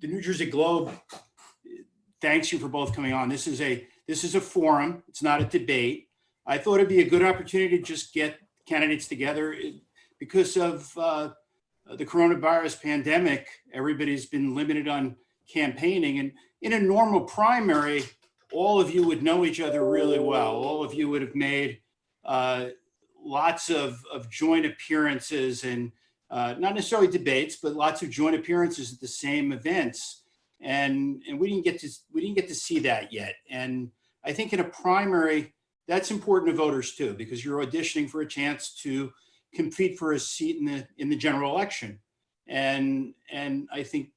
The New Jersey Globe thanks you for both coming on. This is a forum. It's not a debate. I thought it'd be a good opportunity to just get candidates together because of the coronavirus pandemic. Everybody's been limited on campaigning, and in a normal primary, all of you would know each other really well. All of you would have made lots of joint appearances and not necessarily debates, but lots of joint appearances at the same events. And we didn't get to see that yet. And I think in a primary, that's important to voters too, because you're auditioning for a chance to compete for a seat in the general election. And I think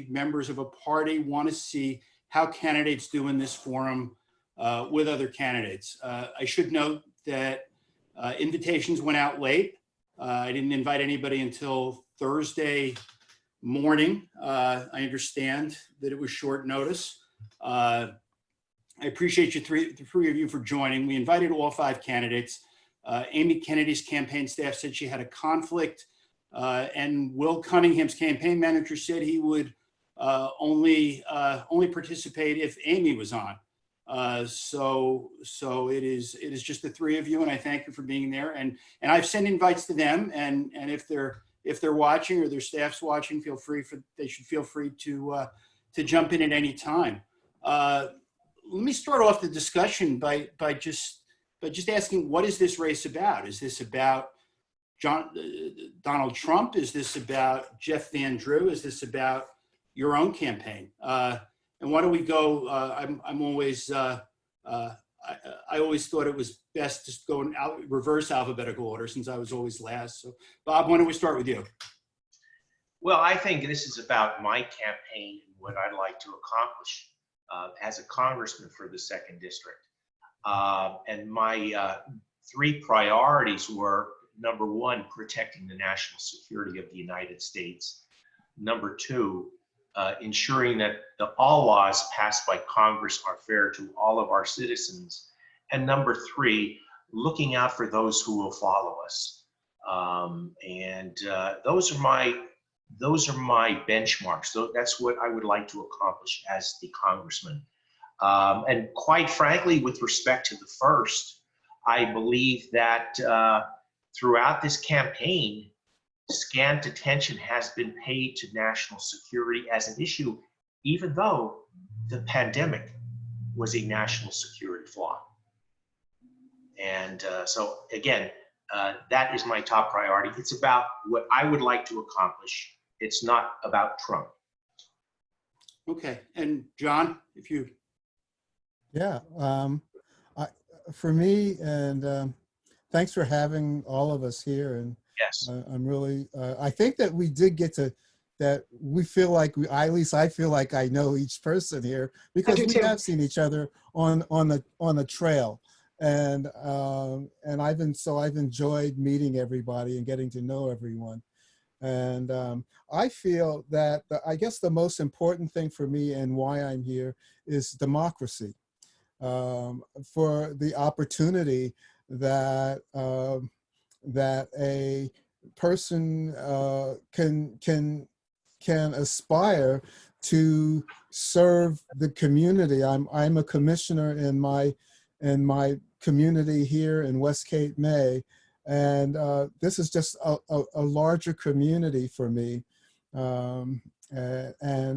members of a party want to see how candidates do in this forum with other candidates. I should note that invitations went out late. I didn't invite anybody until Thursday morning. I understand that it was short notice. I appreciate the three of you for joining. We invited all 5 candidates. Amy Kennedy's campaign staff said she had a conflict, and Will Cunningham's campaign manager said he would only participate if Amy was on. So it is just the 3 of you, and I thank you for being there. And I've sent invites to them, and if they're watching or their staff's watching, they should feel free to jump in at any time. Let me start off the discussion by just asking, what is this race about? Is this about Donald Trump? Is this about Jeff Van Drew? Is this about your own campaign? And why don't we go? I always thought it was best to go in reverse alphabetical order, since I was always last. So, Bob, why don't we start with you? Well, I think this is about my campaign and what I'd like to accomplish as a congressman for the 2nd District. And my 3 priorities were, number 1, protecting the national security of the United States. Number 2, ensuring that all laws passed by Congress are fair to all of our citizens. And number 3, looking out for those who will follow us. Those are my benchmarks. So that's what I would like to accomplish as the congressman. And quite frankly, with respect to the first, I believe that throughout this campaign, scant attention has been paid to national security as an issue, even though the pandemic was a national security flaw. And so again, that is my top priority. It's about what I would like to accomplish. It's not about Trump. Okay, and John, if you. Yeah, for me, and thanks for having all of us here. And yes, I'm really, I think that we did get to, that we feel like at least I feel like I know each person here, because we have seen each other on the trail. And I've enjoyed meeting everybody and getting to know everyone. And I feel that I guess the most important thing for me and why I'm here is democracy. For the opportunity that that a person can aspire to serve the community. I'm a commissioner in my community here in West Cape May, and this is just a larger community for me. And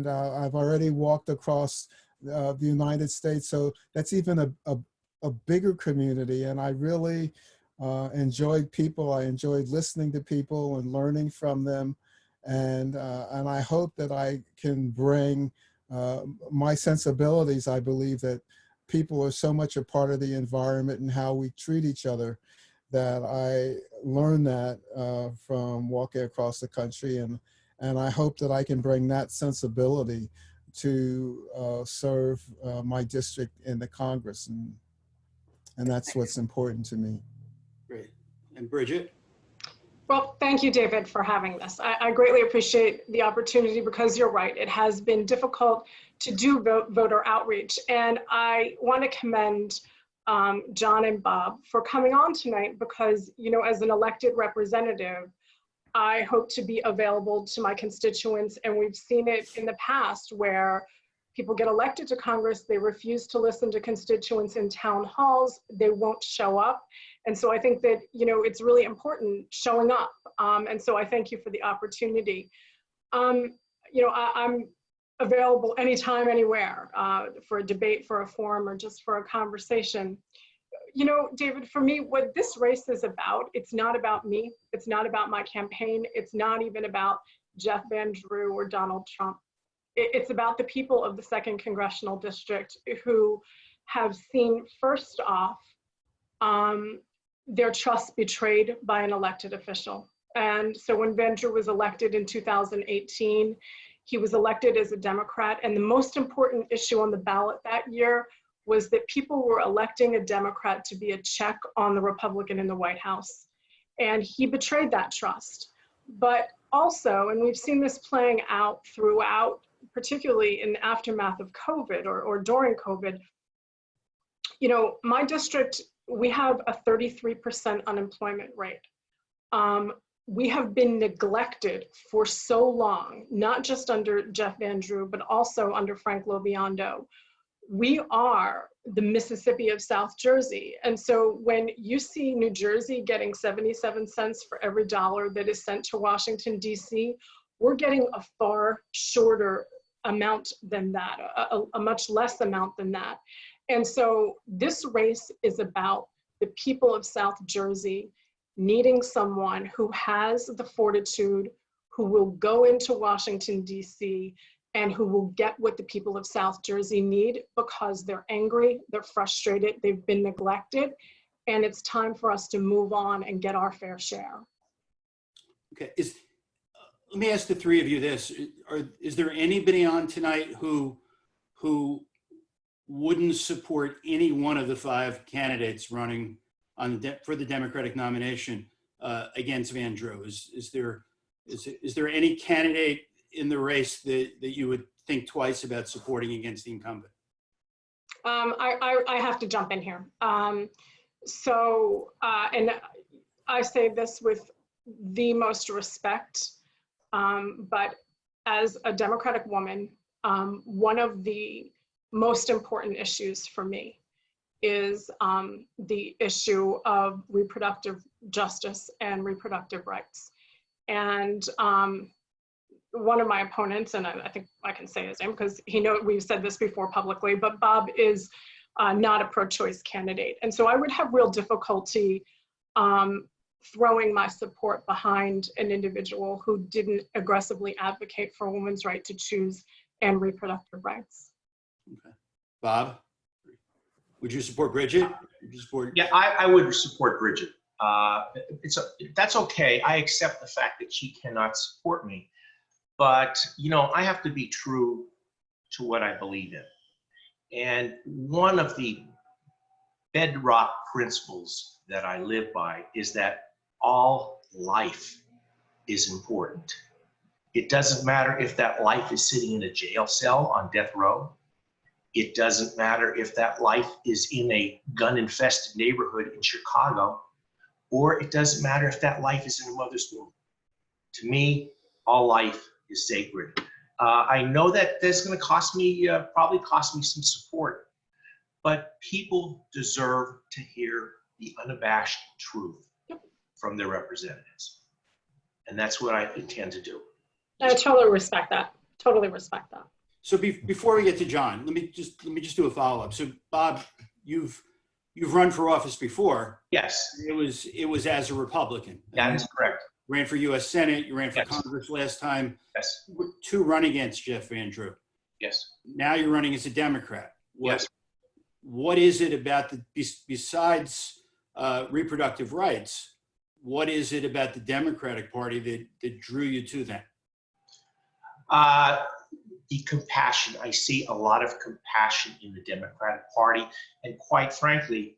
I've already walked across the United States, so that's even a bigger community. And I really enjoyed people. I enjoyed listening to people and learning from them. And I hope that I can bring my sensibilities. I believe that people are so much a part of the environment and how we treat each other, that I learned that from walking across the country. And I hope that I can bring that sensibility to serve my district in the Congress. And that's what's important to me. Great. And Bridget? Well, thank you, David, for having this. I greatly appreciate the opportunity, because you're right. It has been difficult to do voter outreach. And I want to commend John and Bob for coming on tonight, because, you know, as an elected representative, I hope to be available to my constituents. And we've seen it in the past where people get elected to Congress, they refuse to listen to constituents in town halls, they won't show up. And so I think that, it's really important showing up. And so I thank you for the opportunity. I'm available anytime, anywhere, for a debate, for a forum, or just for a conversation. David, for me, what this race is about, it's not about me. It's not about my campaign. It's not even about Jeff Van Drew or Donald Trump. It's about the people of the 2nd Congressional District who have seen, first off, their trust betrayed by an elected official. And so when Van Drew was elected in 2018, he was elected as a Democrat. And the most important issue on the ballot that year was that people were electing a Democrat to be a check on the Republican in the White House. And he betrayed that trust. But also, and we've seen this playing out throughout, particularly in the aftermath of COVID or during COVID, my district, we have a 33% unemployment rate. We have been neglected for so long, not just under Jeff Van Drew, but also under Frank Loviondo. We are the Mississippi of South Jersey. And so when you see New Jersey getting 77 cents for every dollar that is sent to Washington, D.C., we're getting a far shorter amount than that, a much less amount than that. And so this race is about the people of South Jersey needing someone who has the fortitude, who will go into Washington, D.C., and who will get what the people of South Jersey need because they're angry, they're frustrated, they've been neglected, and it's time for us to move on and get our fair share. Okay, let me ask the three of you this. Is there anybody on tonight who wouldn't support any one of the 5 candidates running for the Democratic nomination against Van Drew? Is there any candidate in the race that you would think twice about supporting against the incumbent? I have to jump in here. And I say this with the most respect, but as a Democratic woman, one of the most important issues for me is the issue of reproductive justice and reproductive rights. And one of my opponents, and I think I can say his name because we've said this before publicly, but Bob is not a pro-choice candidate. And so I would have real difficulty throwing my support behind an individual who didn't aggressively advocate for a woman's right to choose and reproductive rights. Okay. Bob, would you support Bridget? Would you support? Yeah, I would support Bridget. That's okay. I accept the fact that she cannot support me. But, I have to be true to what I believe in. And one of the bedrock principles that I live by is that all life is important. It doesn't matter if that life is sitting in a jail cell on death row. It doesn't matter if that life is in a gun-infested neighborhood in Chicago, or it doesn't matter if that life is in a mother's womb. To me, all life is sacred. I know that that's going to probably cost me some support, but people deserve to hear the unabashed truth from their representatives. And that's what I intend to do. I totally respect that. Totally respect that. So before we get to John, let me just do a follow-up. So Bob, you've run for office before. Yes. It was as a Republican. That is correct. Ran for U.S. Senate. You ran for Congress last time. Yes. To run against Jeff Van Drew. Yes. Now you're running as a Democrat. Yes. What is it about besides reproductive rights? What is it about the Democratic Party that drew you to that? The compassion. I see a lot of compassion in the Democratic Party, and quite frankly,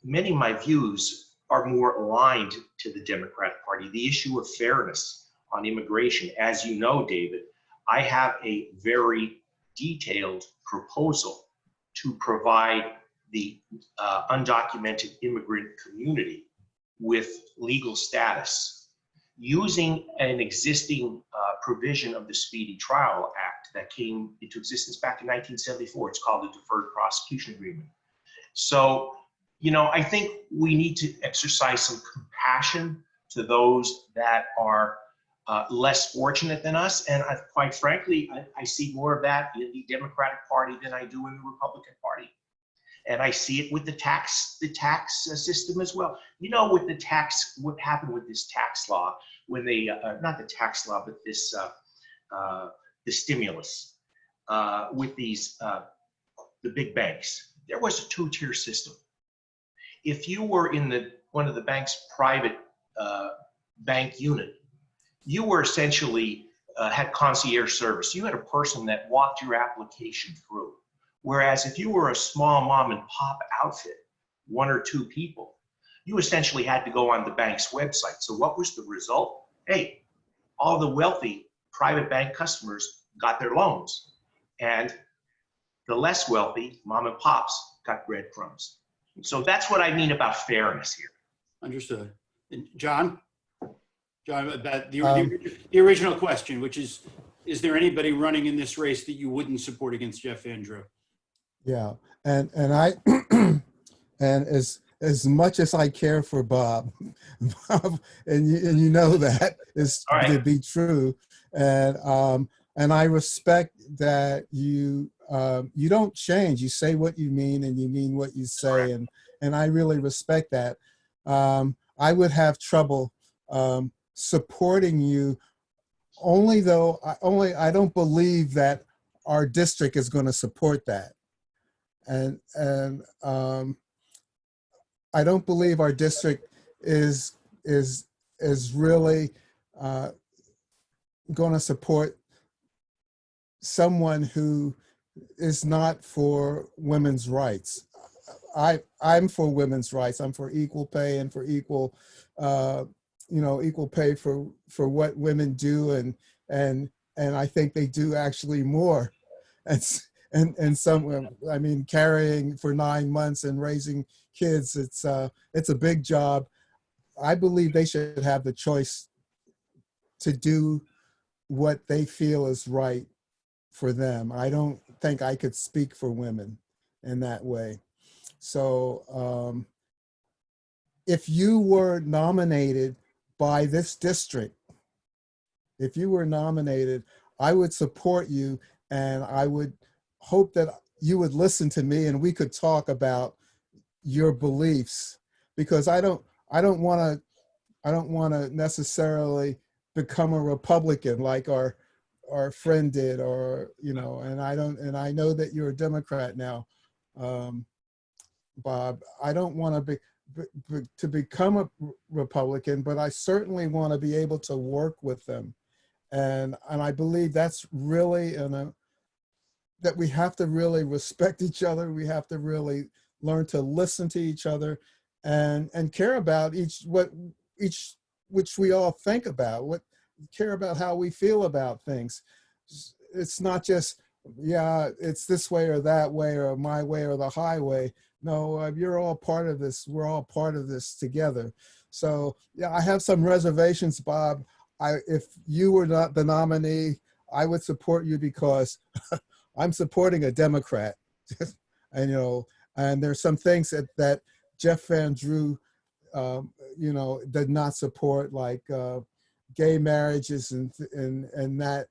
many of my views are more aligned to the Democratic Party. The issue of fairness on immigration, as you know, David, I have a very detailed proposal to provide the undocumented immigrant community with legal status. using an existing provision of the Speedy Trial Act that came into existence back in 1974. It's called the Deferred Prosecution Agreement. So, you know, I think we need to exercise some compassion to those that are less fortunate than us. And quite frankly, I see more of that in the Democratic Party than I do in the Republican Party. And I see it with the tax system as well. You know, with the tax, what happened with this tax law when they, not the tax law, but this, the stimulus with these, the big banks. There was a two-tier system. If you were in one of the bank's private bank unit, you were essentially had concierge service. You had a person that walked your application through. Whereas if you were a small mom and pop outfit, one or two people, you essentially had to go on the bank's website. So what was the result? Hey, all the wealthy private bank customers got their loans, and the less wealthy mom and pops got breadcrumbs. So that's what I mean about fairness here. Understood. And John, about the original question, which is there anybody running in this race that you wouldn't support against Jeff Van Drew? Yeah, and I and as much as I care for Bob, and you know that is to be true, and I respect that you don't change. You say what you mean, and you mean what you say, and I really respect that. I would have trouble supporting you, only though I don't believe that our district is going to support that. And I don't believe our district is really going to support someone who is not for women's rights. I'm for women's rights. I'm for equal pay and for equal pay for what women do, and I think they do actually more. And some, I mean, carrying for 9 months and raising kids, it's a big job. I believe they should have the choice to do what they feel is right for them. I don't think I could speak for women in that way. So if you were nominated by this district, if you were nominated, I would support you, and I would hope that you would listen to me and we could talk about your beliefs, because I don't want to necessarily become a Republican like our friend did, or and I know that you're a Democrat now, Bob. I don't want to become a Republican, but I certainly want to be able to work with them, and I believe that's really that we have to really respect each other. We have to really learn to listen to each other and care about which we all think about, care about how we feel about things. It's not just, yeah, it's this way or that way or my way or the highway. No, you're all part of this. We're all part of this together. So yeah, I have some reservations, Bob. If you were not the nominee, I would support you because I'm supporting a Democrat, and there's some things that Jeff Van Drew, did not support, like gay marriages and that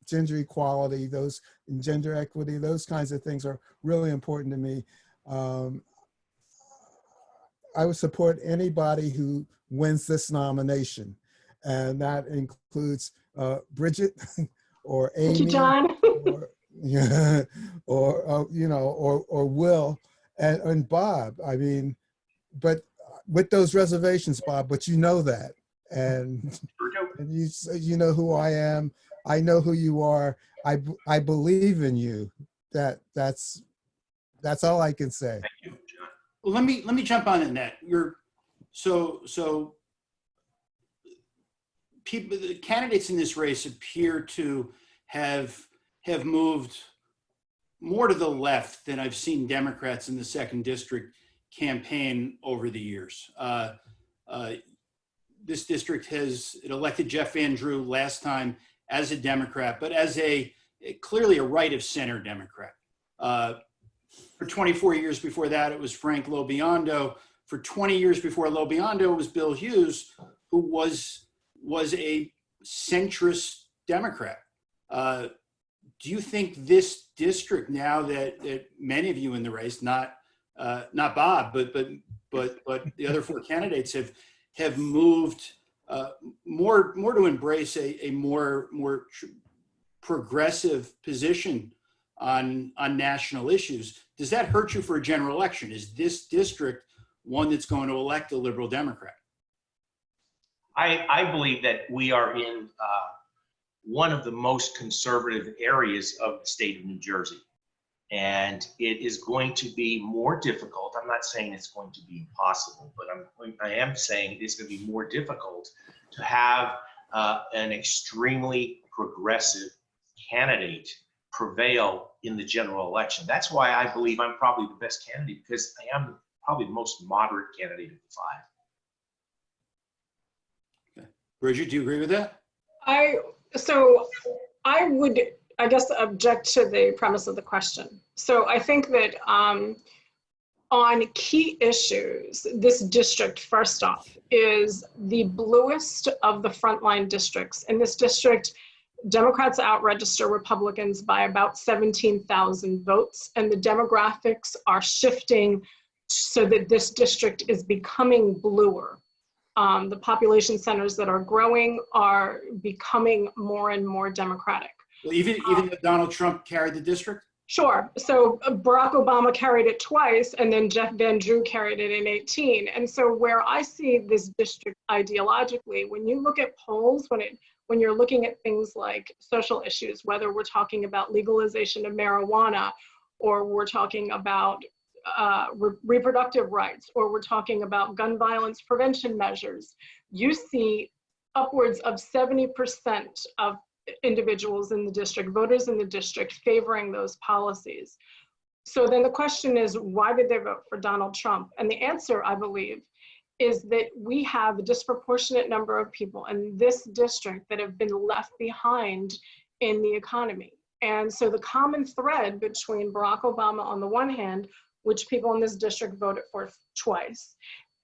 gender equality, gender equity, those kinds of things are really important to me. I would support anybody who wins this nomination, and that includes Bridget or Amy. Thank you, John. or Will and Bob. I mean, but with those reservations, Bob. But you know that, and you know who I am. I know who you are. I believe in you. That's all I can say. Thank you, John. Well, let me jump on in that. So the candidates in this race appear to have moved more to the left than I've seen Democrats in the 2nd District campaign over the years. this district it elected Jeff Van Drew last time as a Democrat, but as clearly a right of center Democrat. For 24 years before that, it was Frank Lobiondo. For 20 years before Lobiondo, it was Bill Hughes, who was a centrist Democrat. Do you think this district, now that many of you in the race, not Bob, but the other four candidates have moved more to embrace a more progressive position on national issues, does that hurt you for a general election? Is this district one that's going to elect a liberal Democrat? I believe that we are in one of the most conservative areas of the state of New Jersey. And it is going to be more difficult. I'm not saying it's going to be impossible, but I am saying it's going to be more difficult to have an extremely progressive candidate prevail in the general election. That's why I believe I'm probably the best candidate, because I am probably the most moderate candidate of the five. Okay. Bridget, do you agree with that? So I would, I guess, object to the premise of the question. So I think that on key issues, this district, first off, is the bluest of the frontline districts. In this district, Democrats out-register Republicans by about 17,000 votes, and the demographics are shifting so that this district is becoming bluer. The population centers that are growing are becoming more and more Democratic. Well, even though Donald Trump carried the district? Sure. So Barack Obama carried it twice, and then Jeff Van Drew carried it in 2018. And so where I see this district ideologically, when you look at polls, when you're looking at things like social issues, whether we're talking about legalization of marijuana, or we're talking about reproductive rights, or we're talking about gun violence prevention measures, you see upwards of 70% of individuals in the district, voters in the district, favoring those policies. So then the question is, why did they vote for Donald Trump? And the answer, I believe, is that we have a disproportionate number of people in this district that have been left behind in the economy. And so the common thread between Barack Obama on the one hand, which people in this district voted for twice,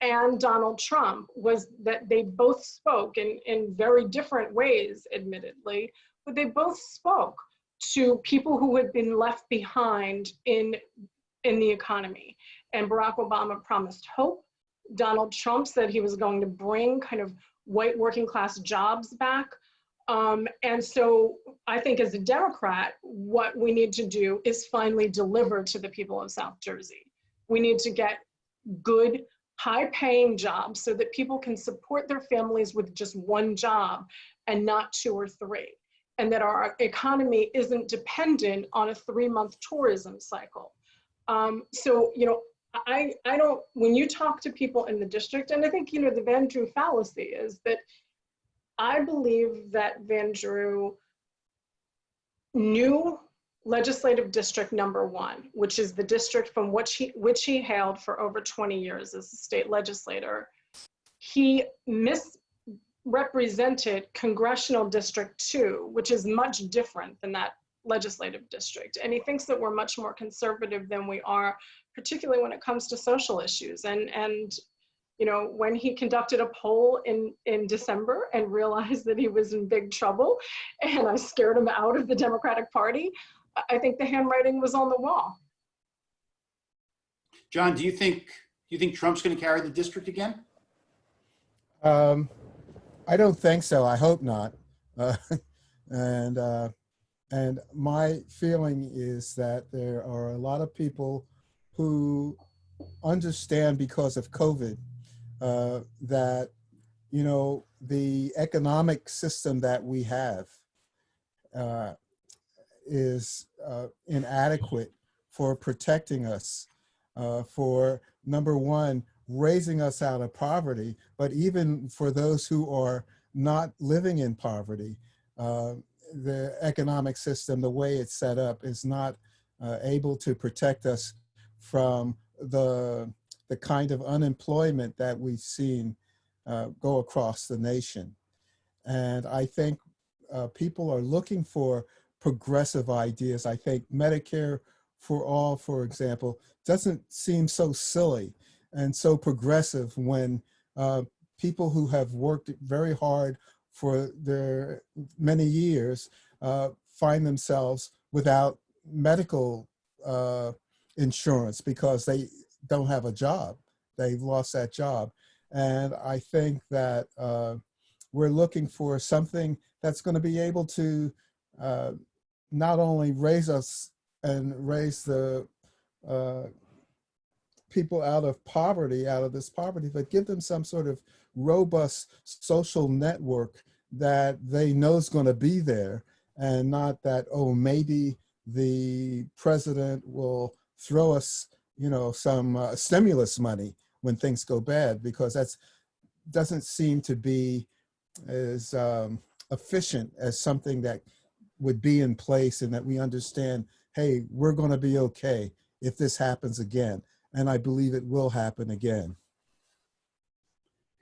and Donald Trump, was that they both spoke in very different ways, admittedly, but they both spoke to people who had been left behind in the economy. And Barack Obama promised hope. Donald Trump said he was going to bring kind of white working class jobs back. And so I think as a Democrat, what we need to do is finally deliver to the people of South Jersey. We need to get good, high-paying jobs so that people can support their families with just one job and not two or three, and that our economy isn't dependent on a 3-month tourism cycle. So, you know, I don't, when you talk to people in the district, and I think, you know, the Van Drew fallacy is that I believe that Van Drew knew legislative district number 1, which is the district from which he hailed for over 20 years as a state legislator. He misrepresented congressional district 2, which is much different than that legislative district. And he thinks that we're much more conservative than we are, particularly when it comes to social issues. And you know, when he conducted a poll in December and realized that he was in big trouble, and I scared him out of the Democratic Party, I think the handwriting was on the wall. John, do you think Trump's going to carry the district again? I don't think so. I hope not. And my feeling is that there are a lot of people who understand because of COVID that, you know, the economic system that we have is inadequate for protecting us, for number one, raising us out of poverty, but even for those who are not living in poverty, the economic system, the way it's set up, is not able to protect us from the kind of unemployment that we've seen go across the nation. And I think people are looking for progressive ideas. I think Medicare for All, for example, doesn't seem so silly and so progressive when people who have worked very hard for their many years find themselves without medical insurance because they don't have a job. They've lost that job. And I think that we're looking for something that's going to be able to not only raise us and raise the people out of poverty, out of this poverty, but give them some sort of robust social network that they know is going to be there, and not that, oh, maybe the president will throw us, you know, some stimulus money when things go bad, because that's doesn't seem to be as efficient as something that would be in place, and that we understand, hey, we're going to be okay if this happens again. And I believe it will happen again.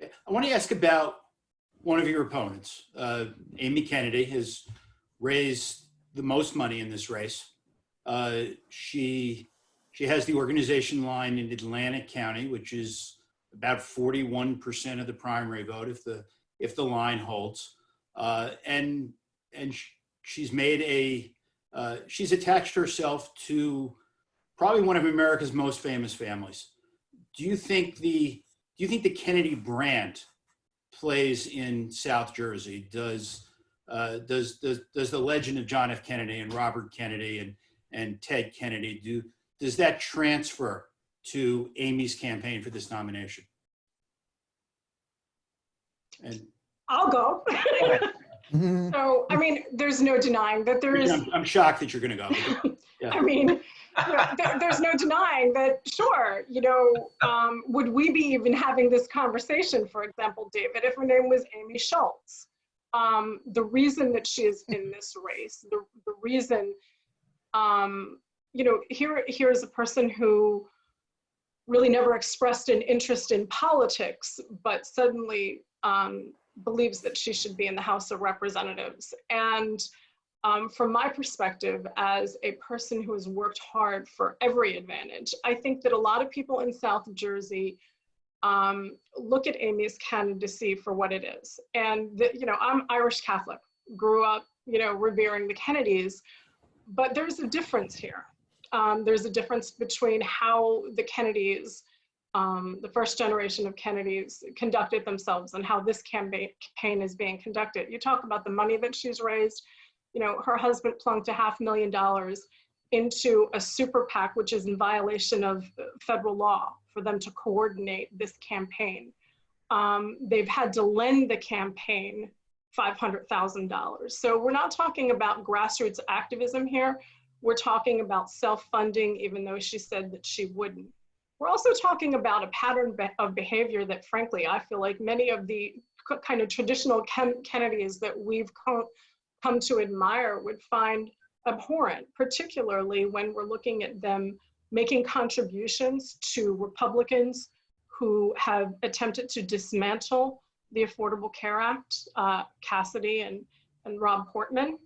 I want to ask about one of your opponents. Amy Kennedy has raised the most money in this race. She has the organization line in Atlantic County, which is about 41% of the primary vote if the line holds. And she's made she's attached herself to probably one of America's most famous families. Do you think the Kennedy brand plays in South Jersey? Does the legend of John F. Kennedy and Robert Kennedy and Ted Kennedy, does that transfer to Amy's campaign for this nomination? And I'll go. So, I mean, there's no denying that there is. I'm shocked that you're going to go. Yeah. I mean, there's no denying that, sure, you know, would we be even having this conversation, for example, David, if her name was Amy Schultz? The reason that she is in this race, the reason, you know, here's a person who really never expressed an interest in politics, but suddenly believes that she should be in the House of Representatives. And from my perspective, as a person who has worked hard for every advantage, I think that a lot of people in South Jersey look at Amy's candidacy for what it is. And, you know, I'm Irish Catholic, grew up, you know, revering the Kennedys, but there's a difference here. There's a difference between how the Kennedys, the first generation of Kennedys, conducted themselves and how this campaign is being conducted. You talk about the money that she's raised. You know, her husband plunked $500,000 into a super PAC, which is in violation of federal law, for them to coordinate this campaign. They've had to lend the campaign $500,000. So we're not talking about grassroots activism here. We're talking about self-funding, even though she said that she wouldn't. We're also talking about a pattern of behavior that, frankly, I feel like many of the kind of traditional Kennedys that we've come to admire would find abhorrent, particularly when we're looking at them making contributions to Republicans who have attempted to dismantle the Affordable Care Act, Cassidy and Rob Portman,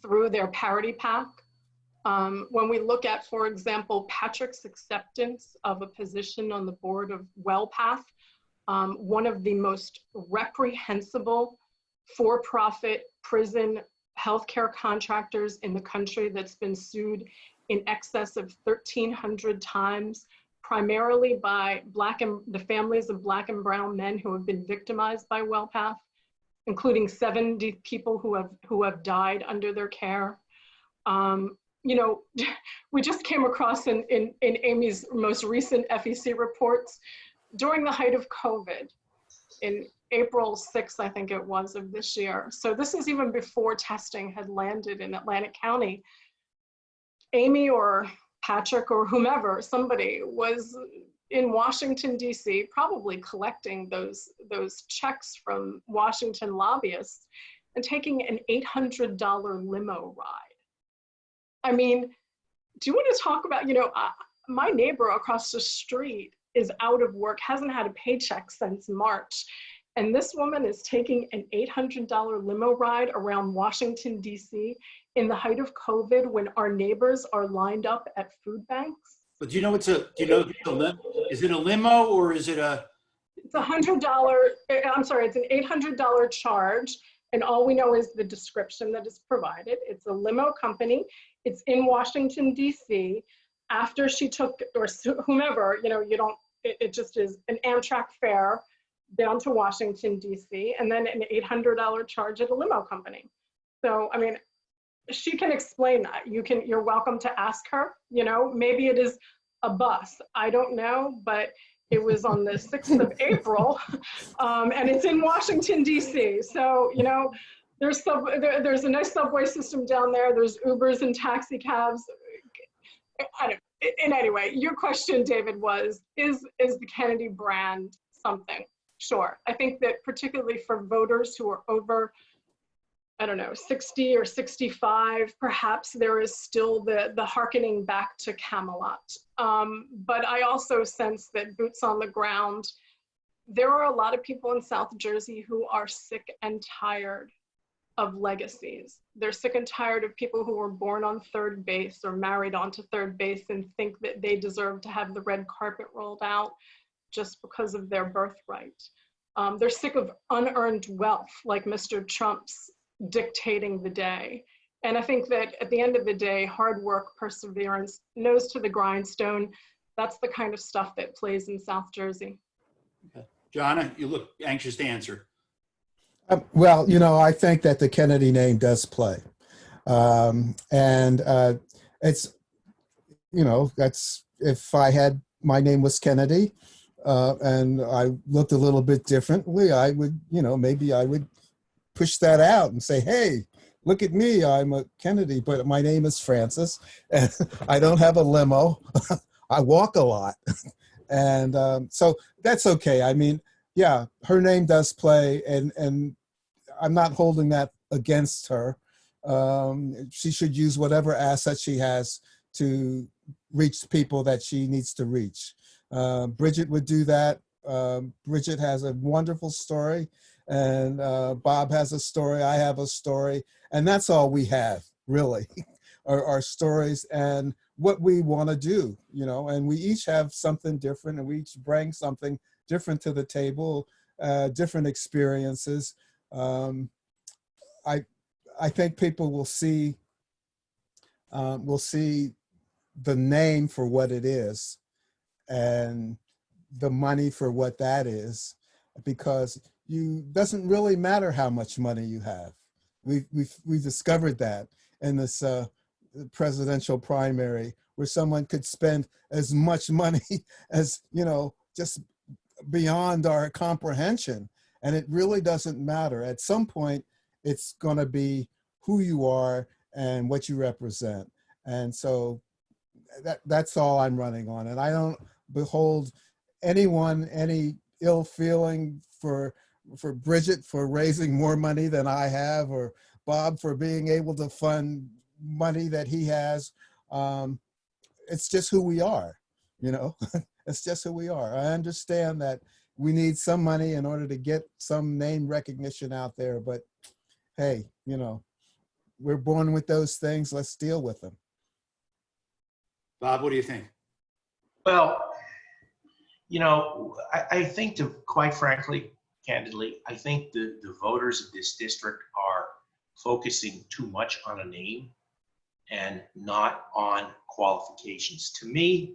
through their parity PAC. When we look at, for example, Patrick's acceptance of a position on the board of WellPath, one of the most reprehensible for-profit prison healthcare contractors in the country that's been sued in excess of 1,300 times, primarily by the families of Black and brown men who have been victimized by WellPath, including 70 people who have died under their care. You know, we just came across in Amy's most recent FEC reports, during the height of COVID, in April 6th, I think it was, of this year. So this is even before testing had landed in Atlantic County. Amy or Patrick or whomever, somebody was in Washington, DC, probably collecting those checks from Washington lobbyists and taking an $800 limo ride. I mean, do you want to talk about, you know, my neighbor across the street is out of work, hasn't had a paycheck since March. And this woman is taking an $800 limo ride around Washington, D.C. in the height of COVID when our neighbors are lined up at food banks. But do you know it's a, do you know, is it a limo or is it a? It's I'm sorry, it's an $800 charge. And all we know is the description that is provided. It's a limo company. It's in Washington, D.C. After she took, or whomever, you know, it just is an Amtrak fare down to Washington, D.C., and then an $800 charge at a limo company. So, I mean, she can explain that. You're welcome to ask her, you know, maybe it is a bus. I don't know, but it was on the 6th of April, and it's in Washington, D.C. So, you know, there's a nice subway system down there. There's Ubers and taxi cabs. In any way, your question, David, was, is the Kennedy brand something? Sure. I think that particularly for voters who are over, I don't know, 60 or 65, perhaps there is still the hearkening back to Camelot. But I also sense that boots on the ground, there are a lot of people in South Jersey who are sick and tired of legacies. They're sick and tired of people who were born on third base or married onto third base and think that they deserve to have the red carpet rolled out just because of their birthright. They're sick of unearned wealth, like Mr. Trump's dictating the day. And I think that at the end of the day, hard work, perseverance, nose to the grindstone, that's the kind of stuff that plays in South Jersey. Okay. Jonna, you look anxious to answer. Well, you know, I think that the Kennedy name does play. It's, you know, that's, if I had, my name was Kennedy, and I looked a little bit differently, I would, you know, maybe I would push that out and say, hey, look at me, I'm a Kennedy, but my name is Francis, and I don't have a limo. I walk a lot. And so that's okay. I mean, yeah, her name does play, and I'm not holding that against her. She should use whatever asset she has to reach people that she needs to reach. Bridget would do that. Bridget has a wonderful story, and Bob has a story, I have a story, and that's all we have, really, are our stories and what we want to do, you know, and we each have something different, and we each bring something different to the table, different experiences. I think people will see the name for what it is and the money for what that is, because doesn't really matter how much money you have. We've discovered that in this presidential primary, where someone could spend as much money as, you know, just beyond our comprehension. And it really doesn't matter. At some point, it's going to be who you are and what you represent. And so that's all I'm running on. And I don't behold anyone any ill feeling for Bridget for raising more money than I have, or Bob for being able to fund money that he has. It's just who we are, you know. It's just who we are. I understand that we need some money in order to get some name recognition out there, but hey, you know, we're born with those things. Let's deal with them. Bob, what do you think? Well, you know, I think, quite frankly, candidly, I think the voters of this district are focusing too much on a name and not on qualifications. To me,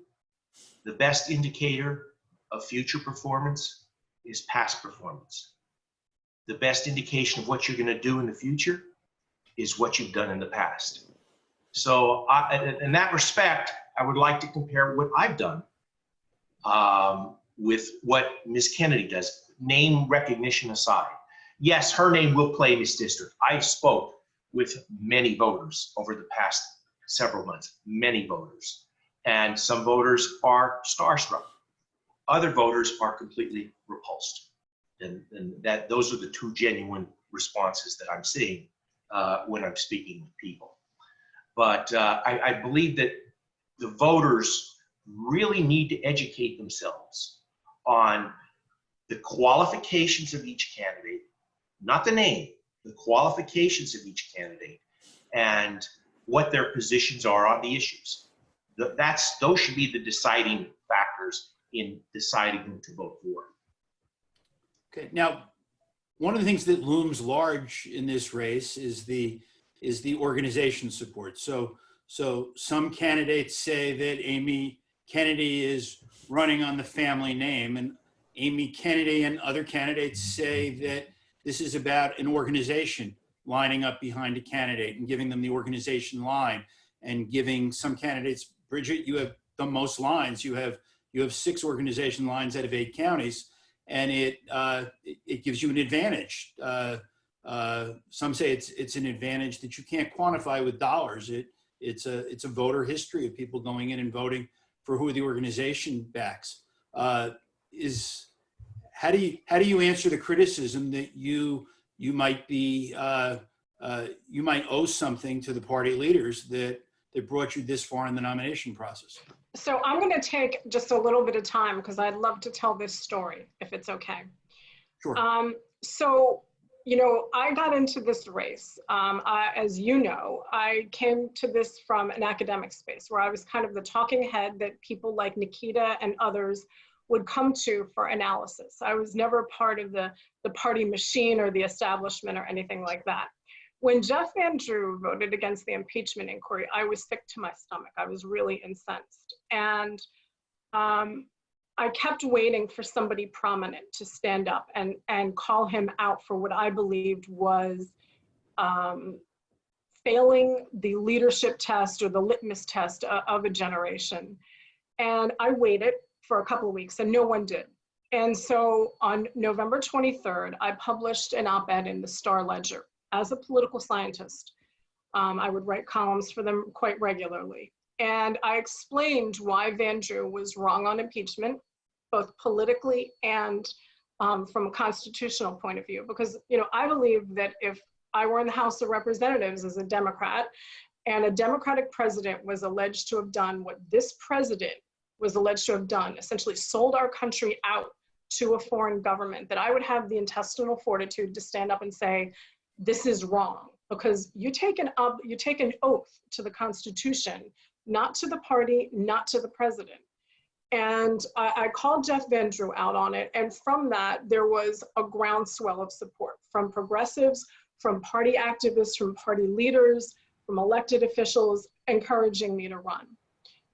the best indicator of future performance is past performance. The best indication of what you're going to do in the future is what you've done in the past. So in that respect, I would like to compare what I've done with what Ms. Kennedy does, name recognition aside. Yes, her name will play in this district. I spoke with many voters over the past several months, many voters. And some voters are starstruck. Other voters are completely repulsed. And those are the two genuine responses that I'm seeing when I'm speaking with people. But I believe that the voters really need to educate themselves on the qualifications of each candidate, not the name, the qualifications of each candidate, and what their positions are on the issues. Those should be the deciding factors in deciding who to vote for. Okay, now, one of the things that looms large in this race is the organization support. So some candidates say that Amy Kennedy is running on the family name, and Amy Kennedy and other candidates say that this is about an organization lining up behind a candidate and giving them the organization line, and giving some candidates, Bridget, you have the most lines. You have 6 organization lines out of 8 counties, and it gives you an advantage. Some say it's an advantage that you can't quantify with dollars. It's a voter history of people going in and voting for who the organization backs. How do you answer the criticism that you might be you might owe something to the party leaders that brought you this far in the nomination process? So I'm going to take just a little bit of time because I'd love to tell this story, if it's okay. Sure. So, you know, I got into this race. As you know, I came to this from an academic space where I was kind of the talking head that people like Nikita and others would come to for analysis. I was never part of the party machine or the establishment or anything like that. When Jeff Van Drew voted against the impeachment inquiry, I was sick to my stomach. I was really incensed. And I kept waiting for somebody prominent to stand up and call him out for what I believed was failing the leadership test or the litmus test of a generation. And I waited for a couple of weeks and no one did. And so on November 23rd, I published an op-ed in the Star Ledger. As a political scientist, I would write columns for them quite regularly. And I explained why Van Drew was wrong on impeachment, both politically and from a constitutional point of view. Because, you know, I believe that if I were in the House of Representatives as a Democrat, and a Democratic president was alleged to have done what this president was alleged to have done, essentially sold our country out to a foreign government, that I would have the intestinal fortitude to stand up and say, this is wrong, because you take an oath to the Constitution, not to the party, not to the president. And I called Jeff Van Drew out on it. And from that, there was a groundswell of support from progressives, from party activists, from party leaders, from elected officials, encouraging me to run.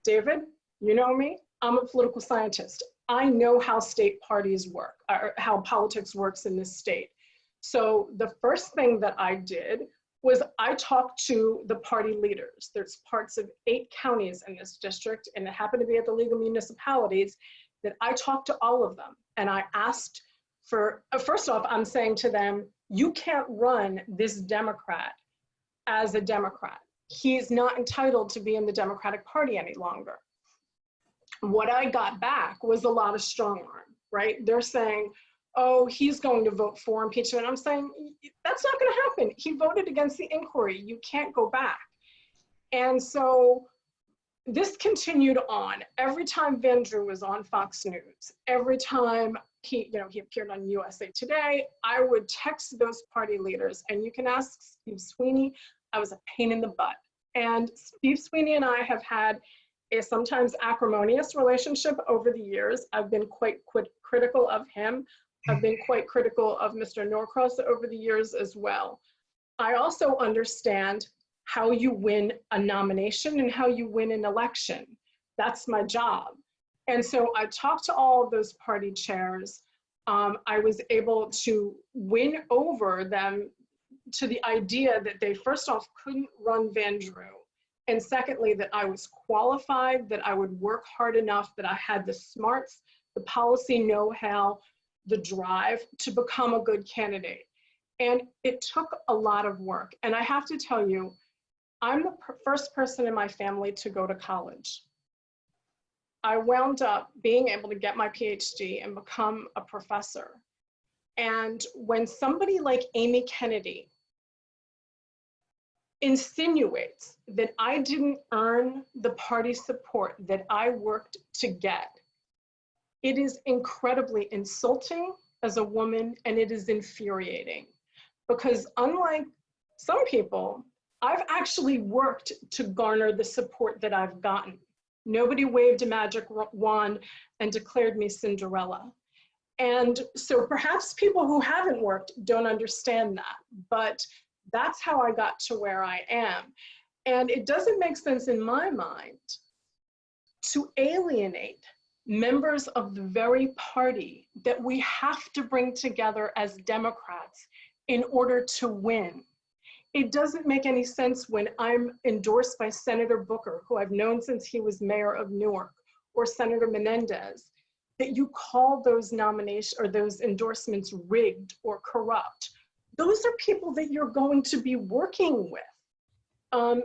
David, you know me, I'm a political scientist. I know how state parties work, or how politics works in this state. So the first thing that I did was I talked to the party leaders. There's parts of 8 counties in this district, and it happened to be at the League of Municipalities, that I talked to all of them. And I asked for, first off, I'm saying to them, you can't run this Democrat as a Democrat. He's not entitled to be in the Democratic Party any longer. What I got back was a lot of strong arm, right? They're saying, oh, he's going to vote for impeachment. I'm saying, that's not going to happen. He voted against the inquiry. You can't go back. And so this continued on. Every time Van Drew was on Fox News, every time he appeared on USA Today, I would text those party leaders, and you can ask Steve Sweeney. I was a pain in the butt. And Steve Sweeney and I have had a sometimes acrimonious relationship over the years. I've been quite critical of him. I've been quite critical of Mr. Norcross over the years as well. I also understand how you win a nomination and how you win an election. That's my job. And so I talked to all of those party chairs. I was able to win over them to the idea that they, first off, couldn't run Van Drew. And secondly, that I was qualified, that I would work hard enough, that I had the smarts, the policy know-how, the drive to become a good candidate. And it took a lot of work. And I have to tell you, I'm the first person in my family to go to college. I wound up being able to get my PhD and become a professor. And when somebody like Amy Kennedy insinuates that I didn't earn the party support that I worked to get, it is incredibly insulting as a woman, and it is infuriating. Because unlike some people, I've actually worked to garner the support that I've gotten. Nobody waved a magic wand and declared me Cinderella. And so perhaps people who haven't worked don't understand that, but that's how I got to where I am. And it doesn't make sense in my mind to alienate members of the very party that we have to bring together as Democrats in order to win. It doesn't make any sense when I'm endorsed by Senator Booker, who I've known since he was mayor of Newark, or Senator Menendez, that you call those nominations or those endorsements rigged or corrupt. Those are people that you're going to be working with.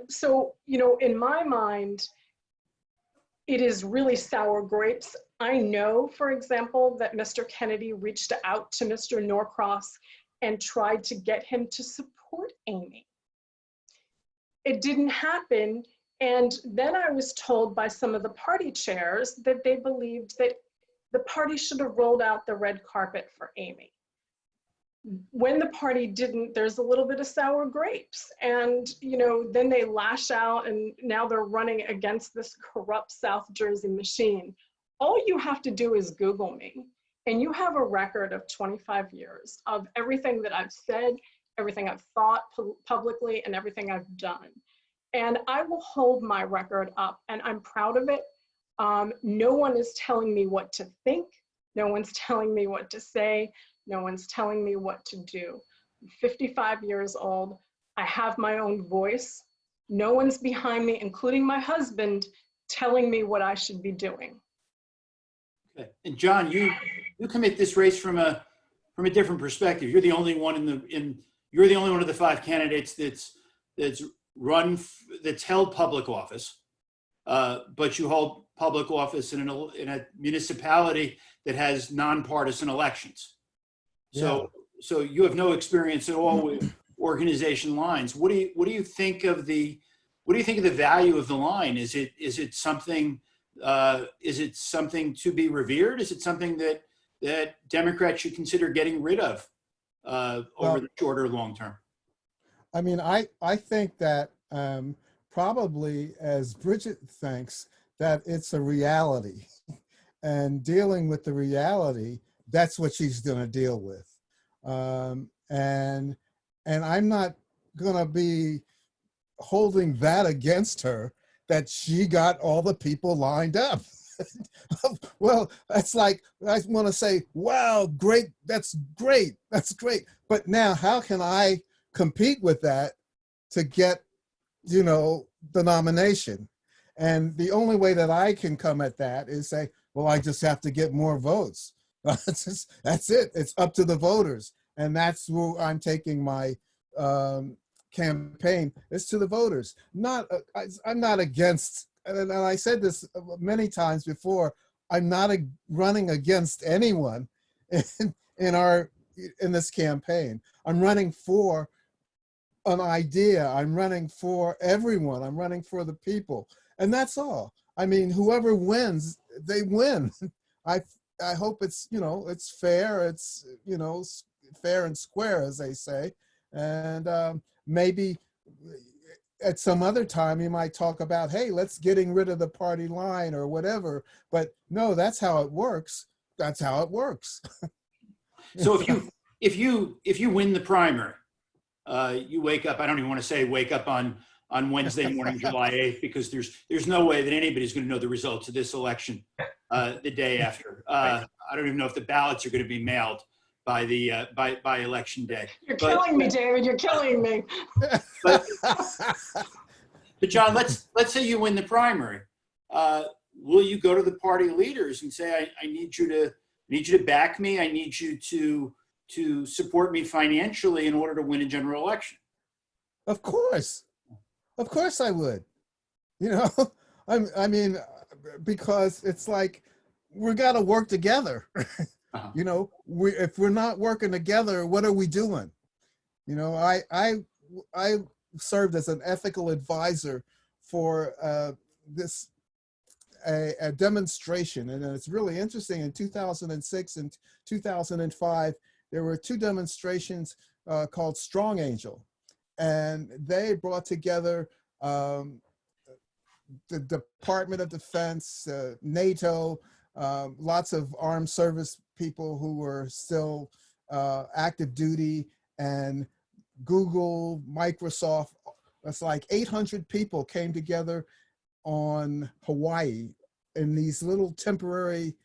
So, you know, in my mind, it is really sour grapes. I know, for example, that Mr. Kennedy reached out to Mr. Norcross and tried to get him to support Amy. It didn't happen. And then I was told by some of the party chairs that they believed that the party should have rolled out the red carpet for Amy. When the party didn't, there's a little bit of sour grapes. And, you know, then they lash out and now they're running against this corrupt South Jersey machine. All you have to do is Google me, and you have a record of 25 years of everything that I've said, everything I've thought publicly, and everything I've done. And I will hold my record up, and I'm proud of it. No one is telling me what to think. No one's telling me what to say. No one's telling me what to do. I'm 55 years old. I have my own voice. No one's behind me, including my husband, telling me what I should be doing. Okay. And John, you come at this race from a different perspective. You're the only one you're the only one of the five candidates that's held public office, but you hold public office in a municipality that has nonpartisan elections. So you have no experience at all with organization lines. What do you think of the value of the line? Is it something to be revered? Is it something that Democrats should consider getting rid of over the short or long term? I mean, I think that probably, as Bridget thinks, that it's a reality, and dealing with the reality, that's what she's going to deal with. And I'm not going to be holding that against her, that she got all the people lined up. Well, that's like, I want to say, wow, great, that's great, that's great. But now how can I compete with that to get, you know, the nomination? And the only way that I can come at that is say, well, I just have to get more votes. That's it. It's up to the voters. And that's where I'm taking my campaign, is to the voters. I'm not against, and I said this many times before, I'm not running against anyone in this campaign. I'm running for an idea. I'm running for everyone. I'm running for the people. And that's all. I mean, whoever wins, they win. I hope it's, you know, it's fair. It's, you know, fair and square, as they say. And maybe at some other time you might talk about, hey, let's getting rid of the party line or whatever. But no, that's how it works. That's how it works. So if you win the primary, you wake up, I don't even want to say wake up on Wednesday morning, July 8th, because there's no way that anybody's going to know the results of this election the day after. I don't even know if the ballots are going to be mailed by the by election day. You're killing me, David. You're killing me. But John, let's say you win the primary. Will you go to the party leaders and say, I need you to back me. I need you to support me financially in order to win a general election? Of course I would. You know, I mean, because it's like, we got to work together. You know, if we're not working together, what are we doing? You know, I served as an ethical advisor for a demonstration. And it's really interesting. In 2006 and 2005, there were two demonstrations called Strong Angel. And they brought together the Department of Defense, NATO, lots of armed service people who were still active duty, and Google, Microsoft. It's like 800 people came together on Hawaii in these little temporary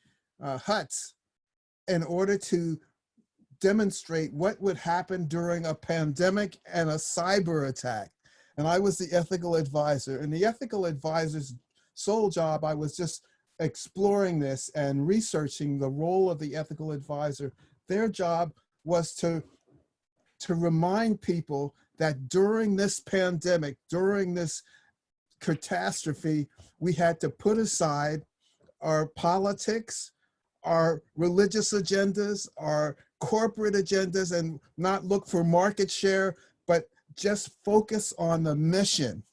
huts in order to demonstrate what would happen during a pandemic and a cyber attack. And I was the ethical advisor. And the ethical advisor's sole job, I was just exploring this and researching the role of the ethical advisor. Their job was to remind people that during this pandemic, during this catastrophe, we had to put aside our politics, our religious agendas, our corporate agendas, and not look for market share, but just focus on the mission.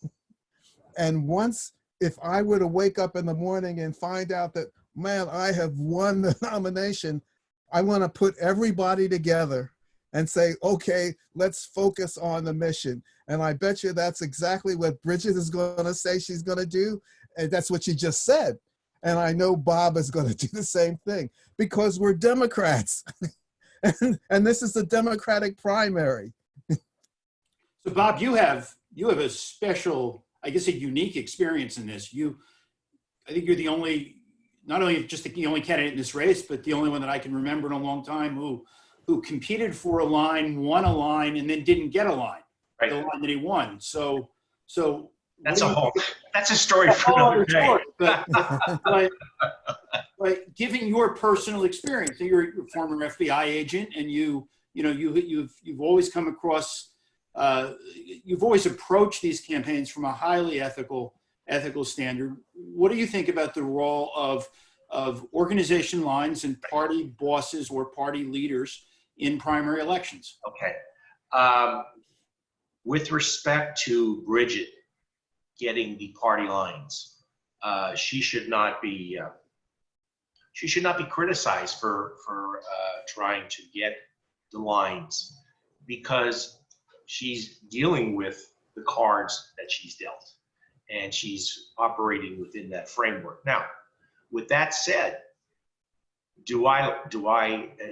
And once, if I were to wake up in the morning and find out that, man, I have won the nomination, I want to put everybody together and say, okay, let's focus on the mission. And I bet you that's exactly what Bridget is going to say she's going to do. And that's what she just said. And I know Bob is going to do the same thing, because we're Democrats. and this is the Democratic primary. So Bob, you have a special, I guess, a unique experience in this. I think you're the only, not only just the only candidate in this race, but the only one that I can remember in a long time who competed for a line, won a line, and then didn't get a line. Right. The line that he won. So that's a story for another day. But given your personal experience, you're a former FBI agent, and you've always come across, you've always approached these campaigns from a highly ethical standard. What do you think about the role of organization lines and party bosses or party leaders in primary elections? Okay. With respect to Bridget getting the party lines, she should not be criticized for trying to get the lines, because she's dealing with the cards that she's dealt, and she's operating within that framework. Now, with that said, do I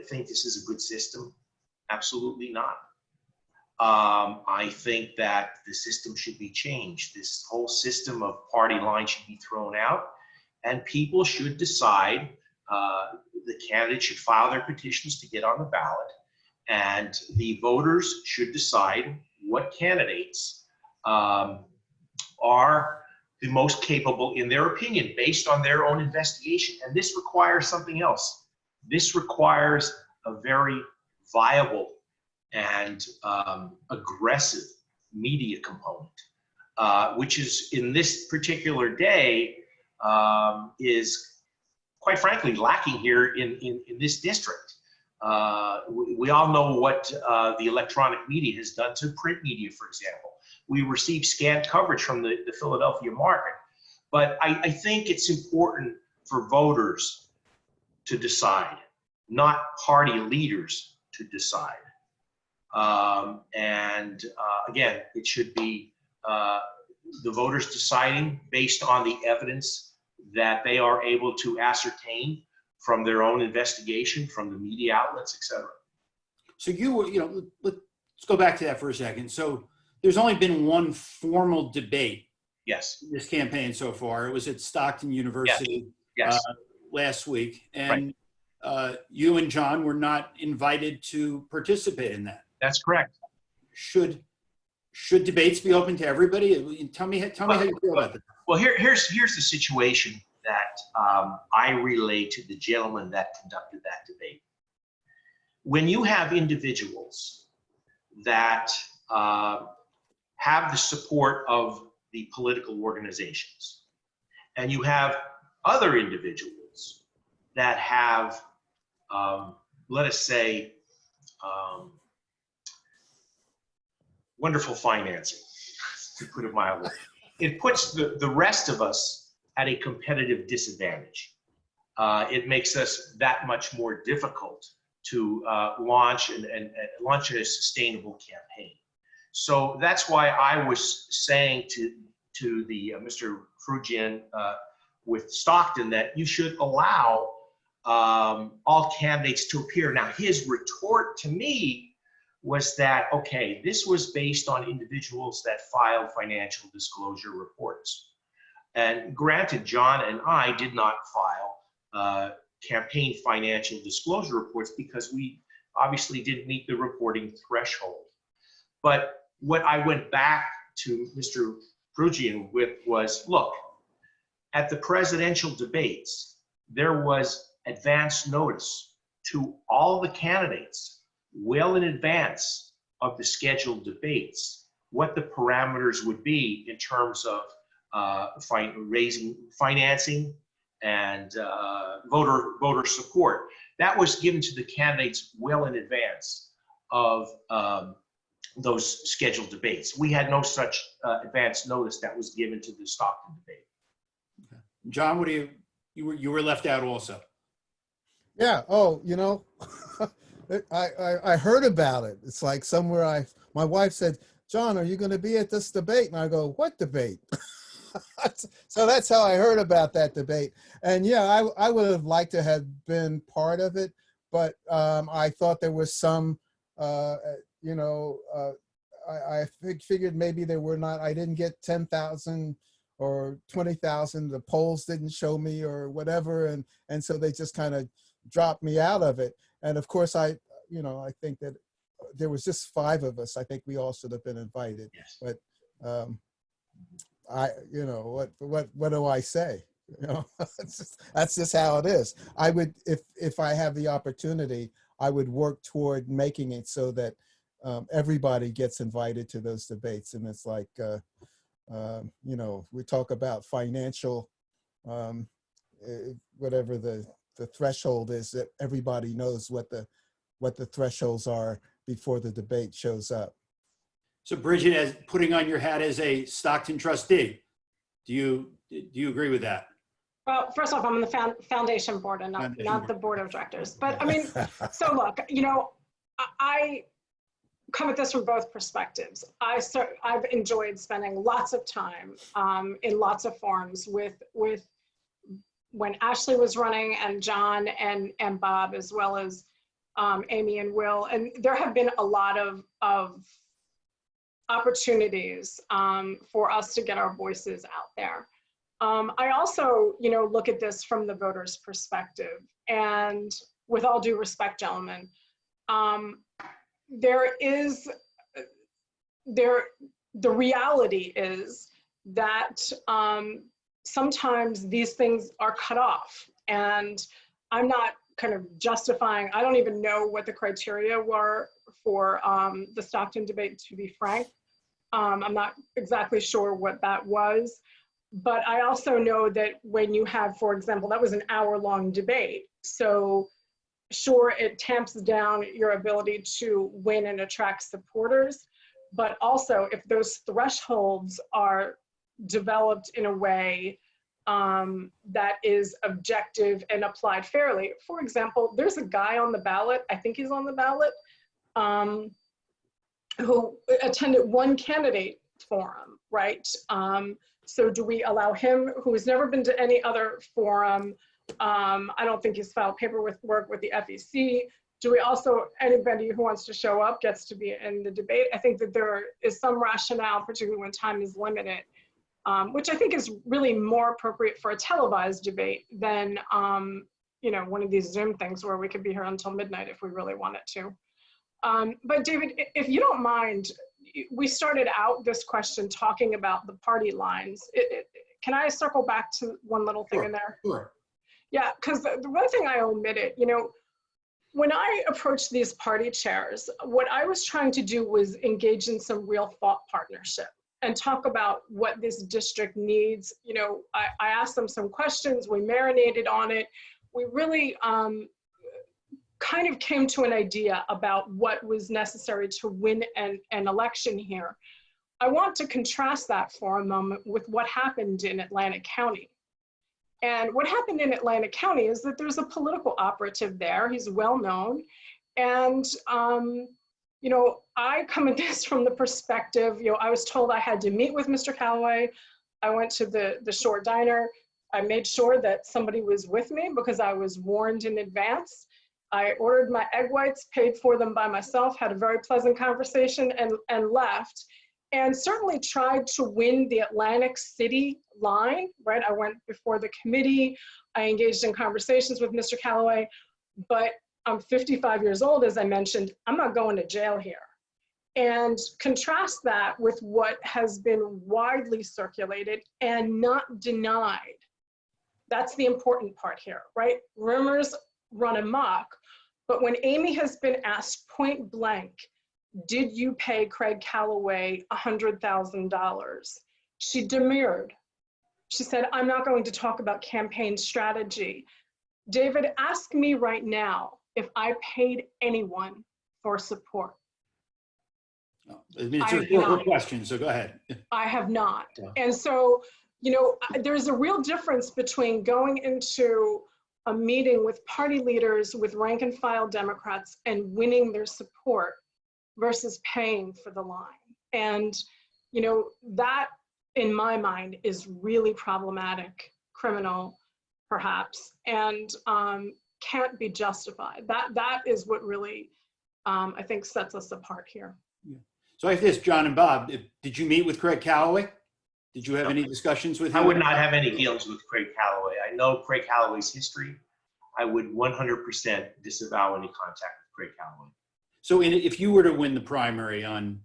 think this is a good system? Absolutely not. I think that the system should be changed. This whole system of party line should be thrown out, and people should decide. The candidates should file their petitions to get on the ballot, and the voters should decide what candidates are the most capable in their opinion, based on their own investigation. And this requires something else. This requires a very viable and aggressive media component, which is, in this particular day, is quite frankly lacking here in this district. We all know what the electronic media has done to print media, for example. We receive scant coverage from the Philadelphia market. But I think it's important for voters to decide, not party leaders to decide. Again, it should be the voters deciding based on the evidence that they are able to ascertain from their own investigation, from the media outlets, et cetera. So let's go back to that for a second. So there's only been one formal debate. Yes. In this campaign so far. It was at Stockton University. Yes. Last week. And you and John were not invited to participate in that. That's correct. Should debates be open to everybody? Tell me how you feel about that. Well, here's the situation that I relay to the gentleman that conducted that debate. When you have individuals that have the support of the political organizations, and you have other individuals that have, let us say, wonderful financing, to put it mildly. It puts the rest of us at a competitive disadvantage. It makes us that much more difficult to launch and launch a sustainable campaign. So that's why I was saying to the Mr. Frugian with Stockton that you should allow all candidates to appear. Now, his retort to me was that, okay, this was based on individuals that filed financial disclosure reports. And granted, John and I did not file campaign financial disclosure reports because we obviously didn't meet the reporting threshold. But what I went back to Mr. Frugian with was, look, at the presidential debates, there was advance notice to all the candidates well in advance of the scheduled debates, what the parameters would be in terms of raising financing and voter support. That was given to the candidates well in advance of those scheduled debates. We had no such advance notice that was given to the Stockton debate. Okay. John, what do you were left out also? Yeah. Oh, you know, I heard about it. It's like somewhere my wife said, John, are you going to be at this debate? And I go, what debate? So that's how I heard about that debate. And yeah, I would have liked to have been part of it, but I thought there was some, you know, I figured maybe there were not, I didn't get 10,000 or 20,000. The polls didn't show me or whatever. And so they just kind of dropped me out of it. And of course, I think that there was just 5 of us. I think we all should have been invited. Yes. But what do I say? You know, that's just how it is. I would, if I have the opportunity, I would work toward making it so that everybody gets invited to those debates. And it's like, you know, we talk about financial, whatever the threshold is, that everybody knows what the thresholds are before the debate shows up. So Bridget, as putting on your hat as a Stockton trustee, do you agree with that? Well, first off, I'm on the foundation board and not the board of directors. But I mean, so look, you know, I come at this from both perspectives. I've enjoyed spending lots of time in lots of forums with when Ashley was running, and John and Bob, as well as Amy and Will. And there have been a lot of opportunities for us to get our voices out there. I also, you know, look at this from the voters' perspective, and with all due respect, gentlemen, the reality is that sometimes these things are cut off, and I'm not kind of justifying, I don't even know what the criteria were for the Stockton debate, to be frank. I'm not exactly sure what that was, but I also know that when you have, for example, that was an hour-long debate. So sure, it tamps down your ability to win and attract supporters, but also if those thresholds are developed in a way that is objective and applied fairly. For example, there's a guy on the ballot, I think he's on the ballot, who attended one candidate forum, right? So do we allow him, who has never been to any other forum, I don't think he's filed paperwork with the FEC. Do we also, anybody who wants to show up gets to be in the debate? I think that there is some rationale, particularly when time is limited, which I think is really more appropriate for a televised debate than you know, one of these Zoom things where we could be here until midnight if we really wanted to. But David, if you don't mind, we started out this question talking about the party lines. Can I circle back to one little thing in there? Sure. Yeah, because the one thing I omitted, you know, when I approached these party chairs, what I was trying to do was engage in some real thought partnership and talk about what this district needs. You know, I asked them some questions, we marinated on it. We really kind of came to an idea about what was necessary to win an election here. I want to contrast that for a moment with what happened in Atlantic County. And what happened in Atlantic County is that there's a political operative there. He's well known. And, you know, I come at this from the perspective, you know, I was told I had to meet with Mr. Callaway. I went to the Shore Diner. I made sure that somebody was with me because I was warned in advance. I ordered my egg whites, paid for them by myself, had a very pleasant conversation and left. And certainly tried to win the Atlantic City line, right? I went before the committee. I engaged in conversations with Mr. Callaway, but I'm 55 years old, as I mentioned. I'm not going to jail here. And contrast that with what has been widely circulated and not denied. That's the important part here, right? Rumors run amok, but when Amy has been asked point blank, did you pay Craig Callaway $100,000? She demurred. She said, I'm not going to talk about campaign strategy. David, ask me right now if I paid anyone for support. I mean, it's a rhetorical question, so go ahead. I have not. And so, you know, there's a real difference between going into a meeting with party leaders, with rank and file Democrats, and winning their support versus paying for the line. And, you know, that in my mind is really problematic, criminal perhaps, and can't be justified. That is what really, I think, sets us apart here. Yeah. So I have this, John and Bob, did you meet with Craig Callaway? Did you have any discussions with him? I would not have any dealings with Craig Callaway. I know Craig Callaway's history. I would 100% disavow any contact with Craig Callaway. So if you were to win the primary on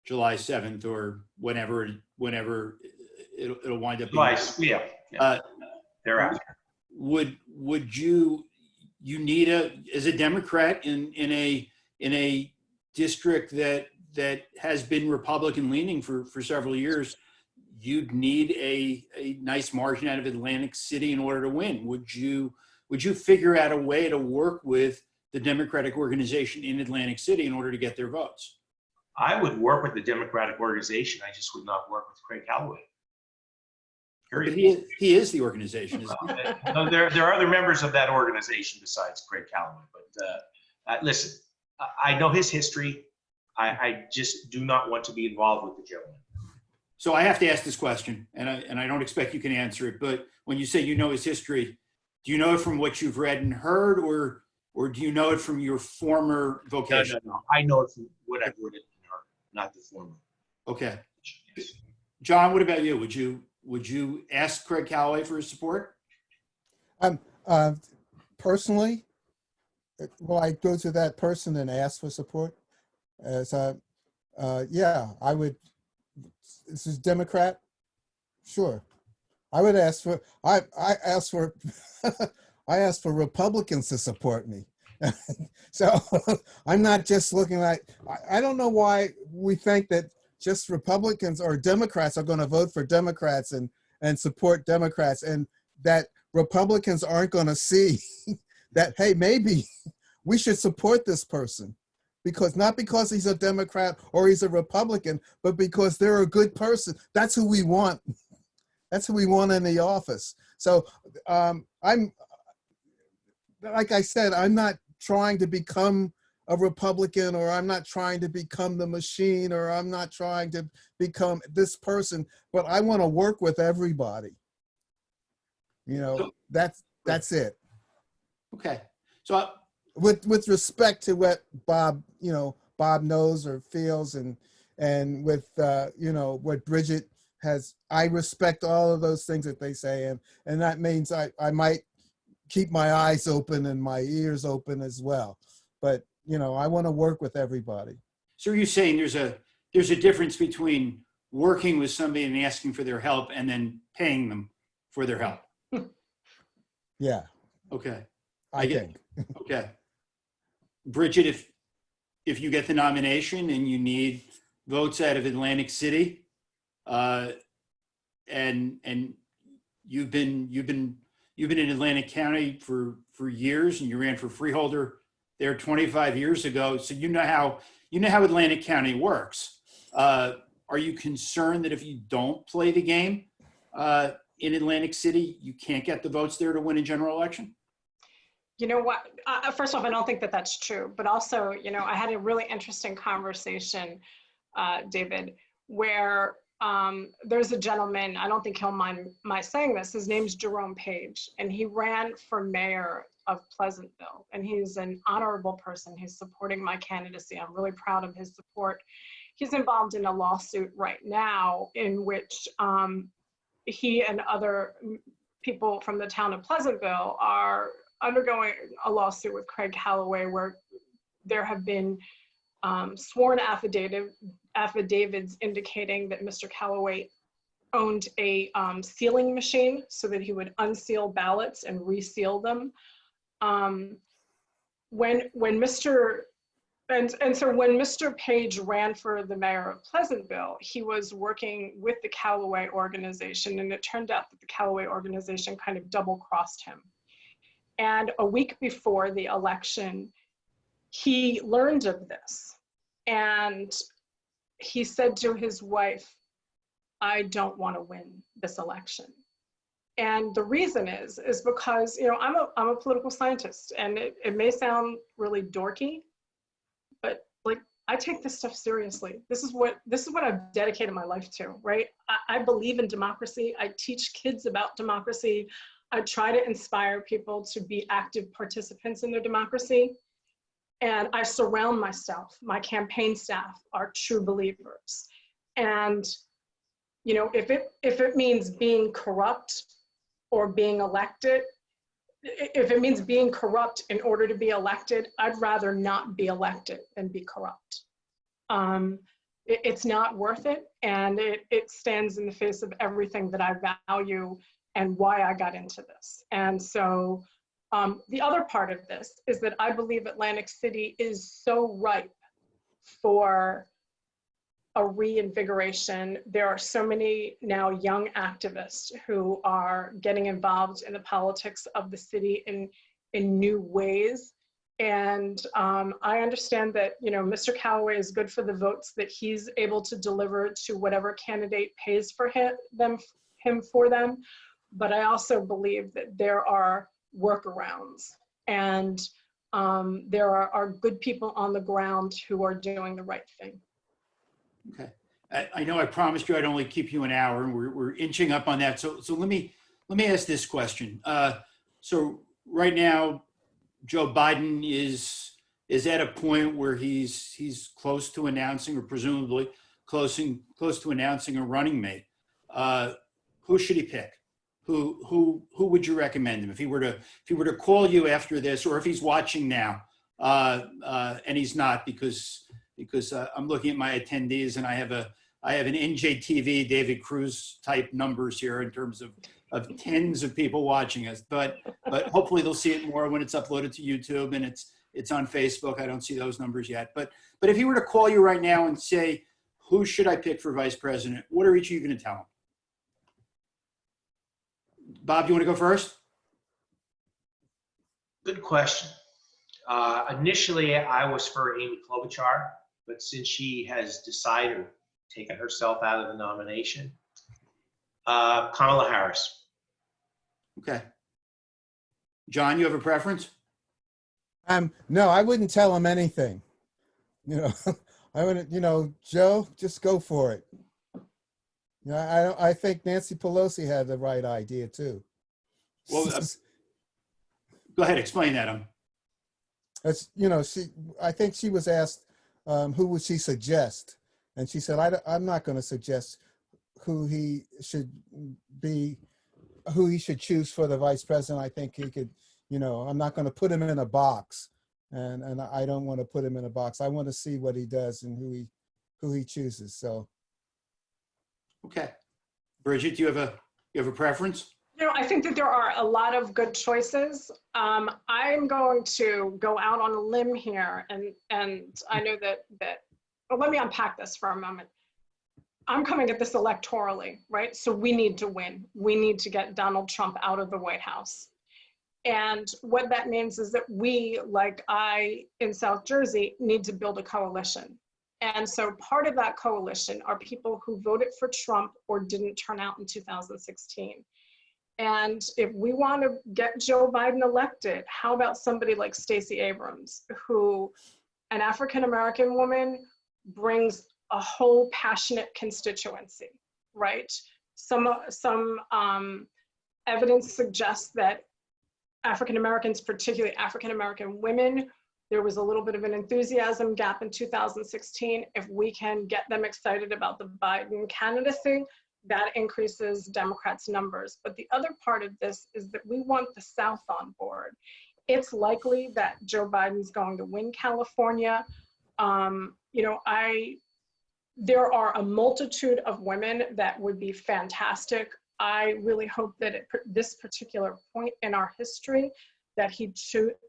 July 7th or whenever it'll wind up being, Thereafter. Would you need as a Democrat in a district that has been Republican leaning for several years, you'd need a nice margin out of Atlantic City in order to win. Would you figure out a way to work with the Democratic organization in Atlantic City in order to get their votes? I would work with the Democratic organization. I just would not work with Craig Callaway. But he is the organization, isn't he? No, there are other members of that organization besides Craig Callaway. But listen, I know his history. I just do not want to be involved with the gentleman. So I have to ask this question, and I don't expect you can answer it, but when you say you know his history, do you know it from what you've read and heard, or do you know it from your former vocation? No. I know it from what I've read and heard, not the former. Okay. John, what about you? Would you ask Craig Callaway for his support? Personally, will I go to that person and ask for support? Yeah, I would. This is Democrat. Sure, I would ask for. I asked for. I asked for Republicans to support me. So I'm not just looking like. I don't know why we think that just Republicans or Democrats are going to vote for Democrats and support Democrats, and that Republicans aren't going to see that, hey, maybe we should support this person. Because not because he's a Democrat or he's a Republican, but because they're a good person. That's who we want. That's who we want in the office. So I'm, like I said, I'm not trying to become a Republican, or I'm not trying to become the machine, or I'm not trying to become this person, but I want to work with everybody. You know, that's it. Okay. So with respect to what Bob knows or feels, and with what Bridget has, I respect all of those things that they say, and that means I might keep my eyes open and my ears open as well. But I want to work with everybody. So are you saying there's a difference between working with somebody and asking for their help and then paying them for their help? Yeah. Okay. I think. Okay. Bridget, if you get the nomination and you need votes out of Atlantic City, and you've been in Atlantic County for years, and you ran for freeholder there 25 years ago, so you know how Atlantic County works. Are you concerned that if you don't play the game in Atlantic City, you can't get the votes there to win a general election? You know what? First off, I don't think that that's true. But also, you know, I had a really interesting conversation, David, where there's a gentleman, I don't think he'll mind my saying this, his name's Jerome Page, and he ran for mayor of Pleasantville. And he's an honorable person. He's supporting my candidacy. I'm really proud of his support. He's involved in a lawsuit right now in which he and other people from the town of Pleasantville are undergoing a lawsuit with Craig Calloway, where there have been sworn affidavits indicating that Mr. Calloway owned a sealing machine so that he would unseal ballots and reseal them. When Mr. Page ran for the mayor of Pleasantville, he was working with the Calloway organization, and it turned out that the Calloway organization kind of double-crossed him. And a week before the election, he learned of this, and he said to his wife, "I don't want to win this election." And the reason is because, you know, I'm a political scientist, and it may sound really dorky, but like, I take this stuff seriously. This is what I've dedicated my life to, right? I believe in democracy. I teach kids about democracy. I try to inspire people to be active participants in their democracy. And I surround myself, my campaign staff are true believers. And, you know, if it means being corrupt or being elected, if it means being corrupt in order to be elected, I'd rather not be elected than be corrupt. It's not worth it, and it stands in the face of everything that I value and why I got into this. And so the other part of this is that I believe Atlantic City is so ripe for a reinvigoration. There are so many now young activists who are getting involved in the politics of the city in new ways. And I understand that, you know, Mr. Calloway is good for the votes that he's able to deliver to whatever candidate pays for him for them. But I also believe that there are workarounds, and there are good people on the ground who are doing the right thing. Okay. I know I promised you I'd only keep you an hour, and we're inching up on that. So let me ask this question. So right now, Joe Biden is at a point where he's close to announcing, or presumably close to announcing, a running mate. Who should he pick? Who would you recommend him if he were to call you after this, or if he's watching now, and he's not, because I'm looking at my attendees and I have an NJTV David Cruz type numbers here in terms of tens of people watching us, but hopefully they'll see it more when it's uploaded to YouTube and it's on Facebook. I don't see those numbers yet, but if he were to call you right now and say, who should I pick for vice president, what are each of you going to tell him? Bob, do you want to go first? Good question. Initially, I was for Amy Klobuchar, but since she has decided, taken herself out of the nomination, Kamala Harris. Okay. John, you have a preference? No, I wouldn't tell him anything. You know, I wouldn't. You know, Joe, just go for it. Yeah, I think Nancy Pelosi had the right idea too. Well, go ahead, explain that. It's, you know, I think she was asked who would she suggest, and she said, I'm not going to suggest who he should choose for the vice president. I think he could, you know, I'm not going to put him in a box, and I don't want to put him in a box. I want to see what he does and who he chooses. So. Okay. Bridget, do you have a preference? You know, I think that there are a lot of good choices. I'm going to go out on a limb here, and I know that, but let me unpack this for a moment. I'm coming at this electorally, right? So we need to win. We need to get Donald Trump out of the White House. And what that means is that we, like I in South Jersey, need to build a coalition. And so part of that coalition are people who voted for Trump or didn't turn out in 2016. And if we want to get Joe Biden elected, how about somebody like Stacey Abrams, who, an African-American woman, brings a whole passionate constituency, right? Some evidence suggests that African-Americans, particularly African-American women, there was a little bit of an enthusiasm gap in 2016. If we can get them excited about the Biden candidacy, that increases Democrats' numbers. But the other part of this is that we want the South on board. It's likely that Joe Biden's going to win California. There are a multitude of women that would be fantastic. I really hope that at this particular point in our history, that he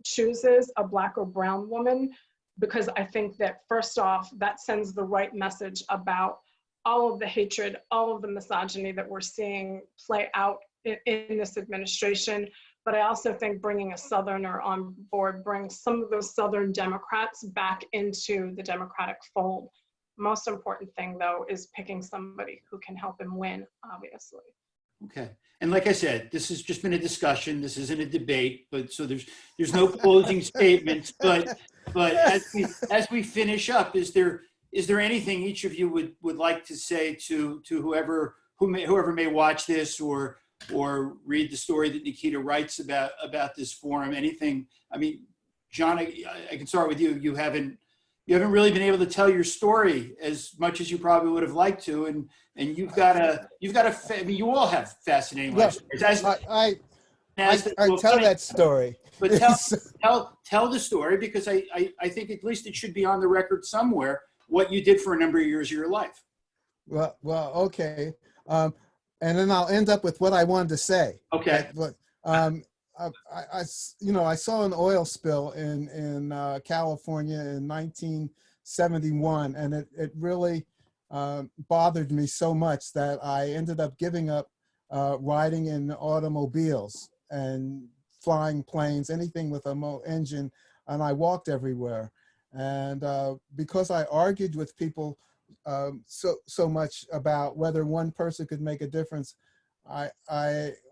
chooses a Black or brown woman, because I think that first off, that sends the right message about all of the hatred, all of the misogyny that we're seeing play out in this administration. But I also think bringing a Southerner on board brings some of those Southern Democrats back into the Democratic fold. Most important thing, though, is picking somebody who can help him win, obviously. Okay. And like I said, this has just been a discussion. This isn't a debate, but so there's no closing statements. But as we finish up, is there anything each of you would like to say to whoever may watch this or read the story that Nikita writes about this forum? Anything? I mean, John, I can start with you. You haven't really been able to tell your story as much as you probably would have liked to, and you've got a I mean, you all have fascinating life stories. I tell that story. But tell the story, because I think at least it should be on the record somewhere what you did for a number of years of your life. Well, okay. And then I'll end up with what I wanted to say. Okay. I saw an oil spill in California in 1971, and it really bothered me so much that I ended up giving up riding in automobiles and flying planes, anything with a engine, and I walked everywhere. And because I argued with people so much about whether one person could make a difference, I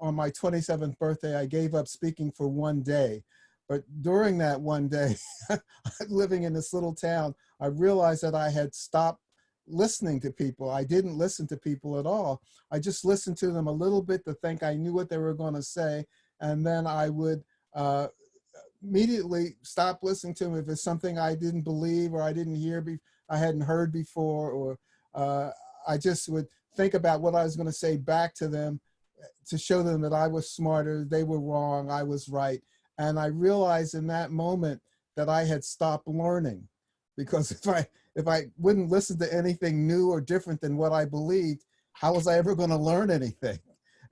on my 27th birthday, I gave up speaking for one day. But during that one day, living in this little town, I realized that I had stopped listening to people. I didn't listen to people at all. I just listened to them a little bit to think I knew what they were going to say. And then I would immediately stop listening to them if it's something I didn't believe or I didn't hear, I hadn't heard before, or I just would think about what I was going to say back to them to show them that I was smarter, they were wrong, I was right. And I realized in that moment that I had stopped learning, because if I wouldn't listen to anything new or different than what I believed, how was I ever going to learn anything?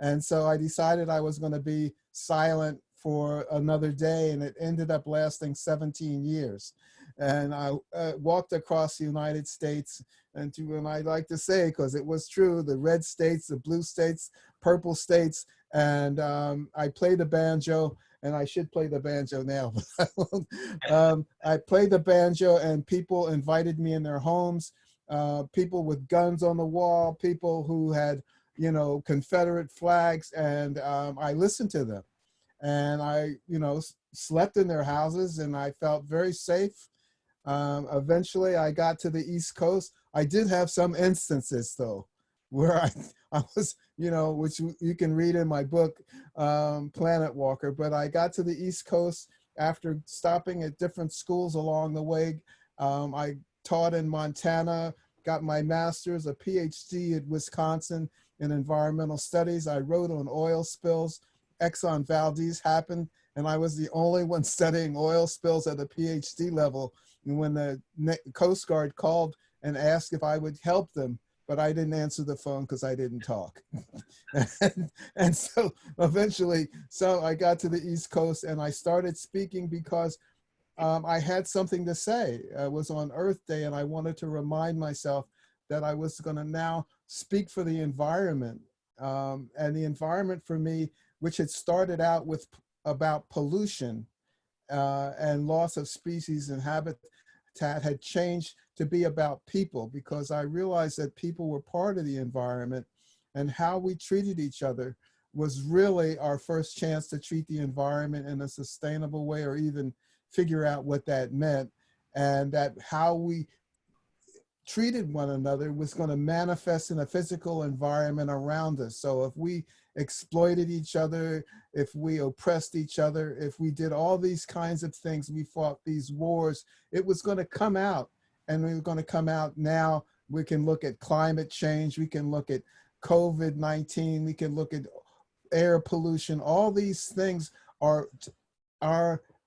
And so I decided I was going to be silent for another day, and it ended up lasting 17 years. And I walked across the United States, and I like to say, because it was true, the red states, the blue states, purple states, and I played the banjo, and I should play the banjo now. I played the banjo, and people invited me in their homes, people with guns on the wall, people who had, Confederate flags, and I listened to them. And I, slept in their houses, and I felt very safe. Eventually I got to the East Coast. I did have some instances though, where I was, which you can read in my book, Planet Walker, but I got to the East Coast after stopping at different schools along the way. I taught in Montana, got my master's, a PhD at Wisconsin in environmental studies. I wrote on oil spills. Exxon Valdez happened, and I was the only one studying oil spills at a PhD level. And when the Coast Guard called and asked if I would help them, but I didn't answer the phone because I didn't talk. and so eventually, I got to the East Coast, and I started speaking because I had something to say. I was on Earth Day, and I wanted to remind myself that I was going to now speak for the environment. And the environment for me, which had started out with about pollution and loss of species and habitat, had changed to be about people, because I realized that people were part of the environment, and how we treated each other was really our first chance to treat the environment in a sustainable way, or even figure out what that meant, and that how we treated one another was going to manifest in a physical environment around us. So if we exploited each other, if we oppressed each other, if we did all these kinds of things, we fought these wars, it was going to come out. And we were going to come out now. We can look at climate change. We can look at COVID-19. We can look at air pollution. All these things are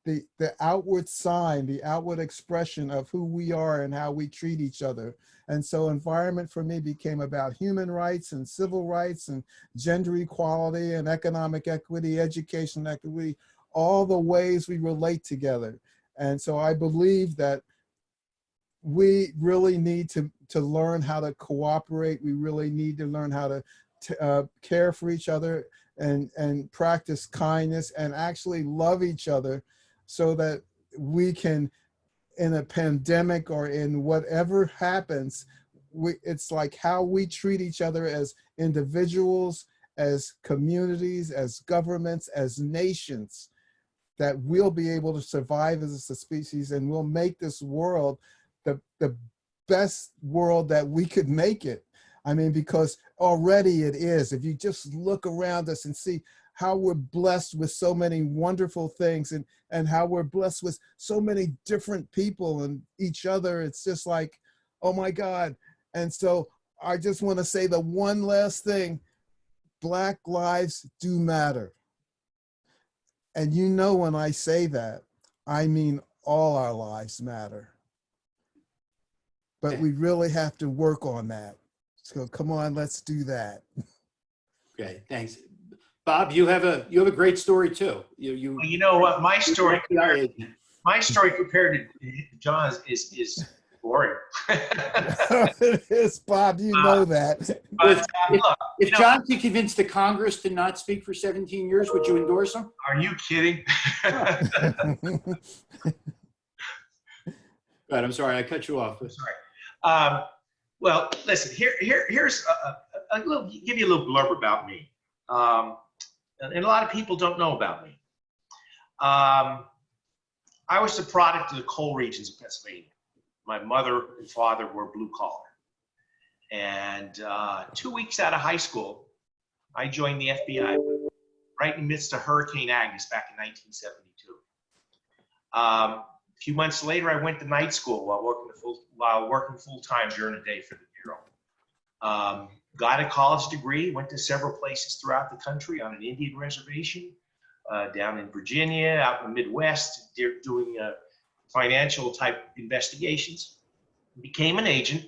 the outward sign, the outward expression of who we are and how we treat each other. And so environment for me became about human rights and civil rights and gender equality and economic equity, education equity, all the ways we relate together. And so I believe that we really need to learn how to cooperate. We really need to learn how to care for each other and practice kindness and actually love each other, so that we can, in a pandemic or in whatever happens, it's like how we treat each other as individuals, as communities, as governments, as nations, that we'll be able to survive as a species, and we'll make this world the best world that we could make it. I mean, because already it is. If you just look around us and see how we're blessed with so many wonderful things, and how we're blessed with so many different people and each other, it's just like, oh my God. And so I just want to say the one last thing: Black lives do matter. And you know, when I say that, I mean all our lives matter. But we really have to work on that. So come on, let's do that. Okay, thanks. Bob, you have a great story too. Well, you know what? My story compared to John's is boring. It is, Bob, you know that. But look, if John could convince the Congress to not speak for 17 years, would you endorse him? are you kidding? Good, I'm sorry, I cut you off. Sorry. Well, listen. Here's a little. Give you a little blurb about me. And a lot of people don't know about me. I was the product of the coal regions of Pennsylvania. My mother and father were blue collar. And 2 weeks out of high school, I joined the FBI right in the midst of Hurricane Agnes back in 1972. A few months later, I went to night school while working full-time during the day for the Bureau. Got a college degree, went to several places throughout the country on an Indian reservation, down in Virginia, out in the Midwest, doing financial type investigations. Became an agent,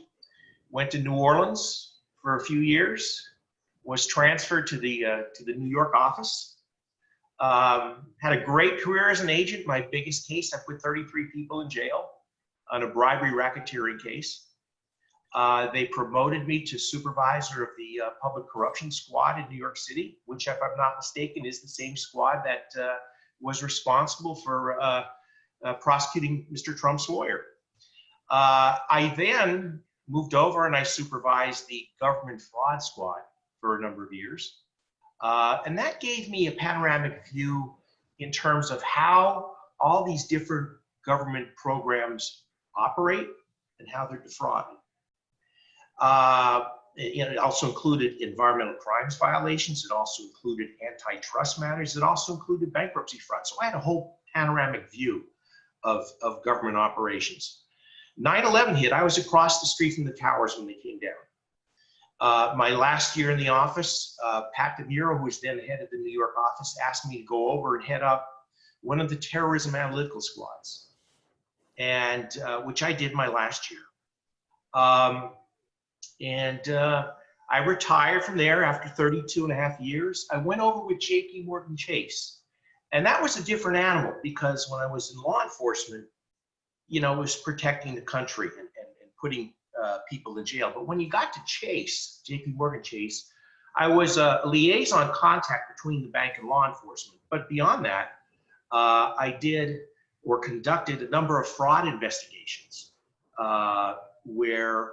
went to New Orleans for a few years, was transferred to the New York office. Had a great career as an agent. My biggest case, I put 33 people in jail on a bribery racketeering case. They promoted me to supervisor of the public corruption squad in New York City, which, if I'm not mistaken, is the same squad that was responsible for prosecuting Mr. Trump's lawyer. I then moved over and I supervised the government fraud squad for a number of years. And that gave me a panoramic view in terms of how all these different government programs operate and how they're defrauded. It also included environmental crimes violations. It also included antitrust matters. It also included bankruptcy fraud. So I had a whole panoramic view of government operations. 9/11 hit. I was across the street from the towers when they came down. My last year in the office, Pat DeMuro, who was then the head of the New York office, asked me to go over and head up one of the terrorism analytical squads, and which I did my last year. I retired from there after 32 and a half years. I went over with JP Chase. And that was a different animal, because when I was in law enforcement, you know, it was protecting the country and putting people in jail. But when you got to Chase, JP Chase, I was a liaison contact between the bank and law enforcement. But beyond that, I did or conducted a number of fraud investigations where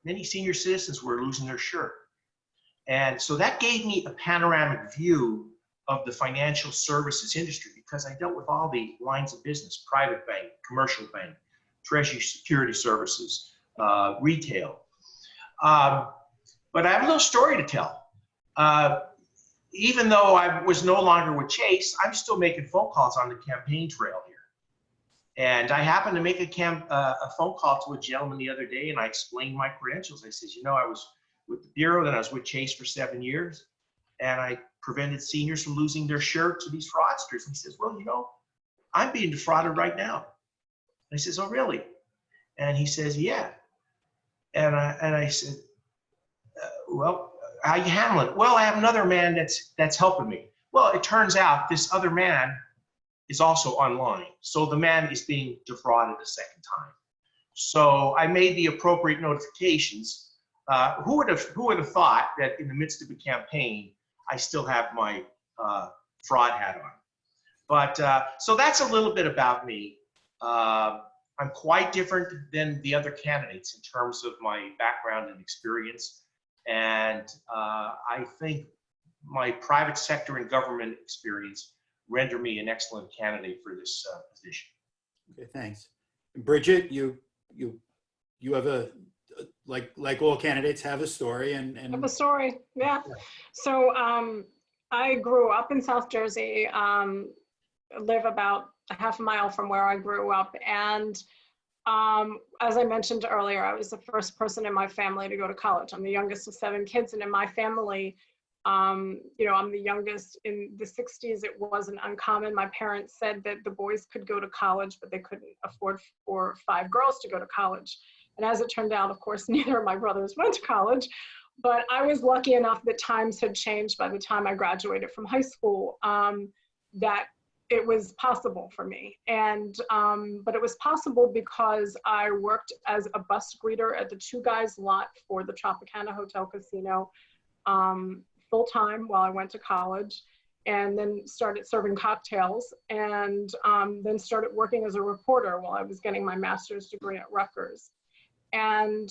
many senior citizens were losing their shirt. And so that gave me a panoramic view of the financial services industry, because I dealt with all the lines of business: private bank, commercial bank, treasury security services, retail. But I have a little story to tell. Even though I was no longer with Chase, I'm still making phone calls on the campaign trail here. And I happened to make a phone call to a gentleman the other day, and I explained my credentials. I said, you know, I was with the Bureau, then I was with Chase for 7 years, and I prevented seniors from losing their shirt to these fraudsters. And he says, well, you know, I'm being defrauded right now. I says, oh, really? And he says, yeah. And I said, well, how you handle it? Well, I have another man that's helping me. Well, it turns out this other man is also online. So the man is being defrauded a second time. So I made the appropriate notifications. Who would have thought that in the midst of a campaign, I still have my fraud hat on? But so that's a little bit about me. I'm quite different than the other candidates in terms of my background and experience. And I think my private sector and government experience render me an excellent candidate for this position. Okay, thanks. And Bridget, you have like all candidates have a story and I have a story, yeah. So I grew up in South Jersey, live about a half a mile from where I grew up. And as I mentioned earlier, I was the first person in my family to go to college. I'm the youngest of 7 kids, and in my family, you know, I'm the youngest. In the 60s, it wasn't uncommon. My parents said that the boys could go to college, but they couldn't afford for 5 girls to go to college. And as it turned out, of course, neither of my brothers went to college, but I was lucky enough that times had changed by the time I graduated from high school, that it was possible for me. And, but it was possible because I worked as a bus greeter at the Two Guys lot for the Tropicana Hotel Casino full-time while I went to college, and then started serving cocktails, and then started working as a reporter while I was getting my master's degree at Rutgers. And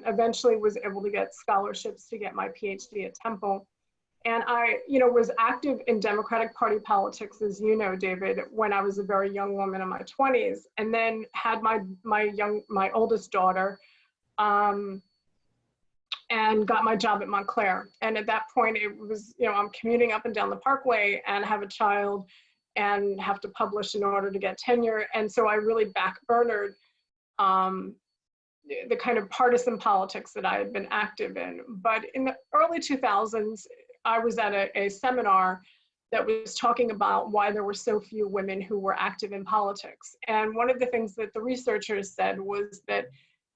eventually was able to get scholarships to get my PhD at Temple. And I, you know, was active in Democratic Party politics, as you know, David, when I was a very young woman in my 20s, and then had my oldest daughter, and got my job at Montclair. And at that point, it was, you know, I'm commuting up and down the Parkway and have a child and have to publish in order to get tenure. And so I really backburnered the kind of partisan politics that I had been active in. But in the early 2000s, I was at a seminar that was talking about why there were so few women who were active in politics. And one of the things that the researchers said was that,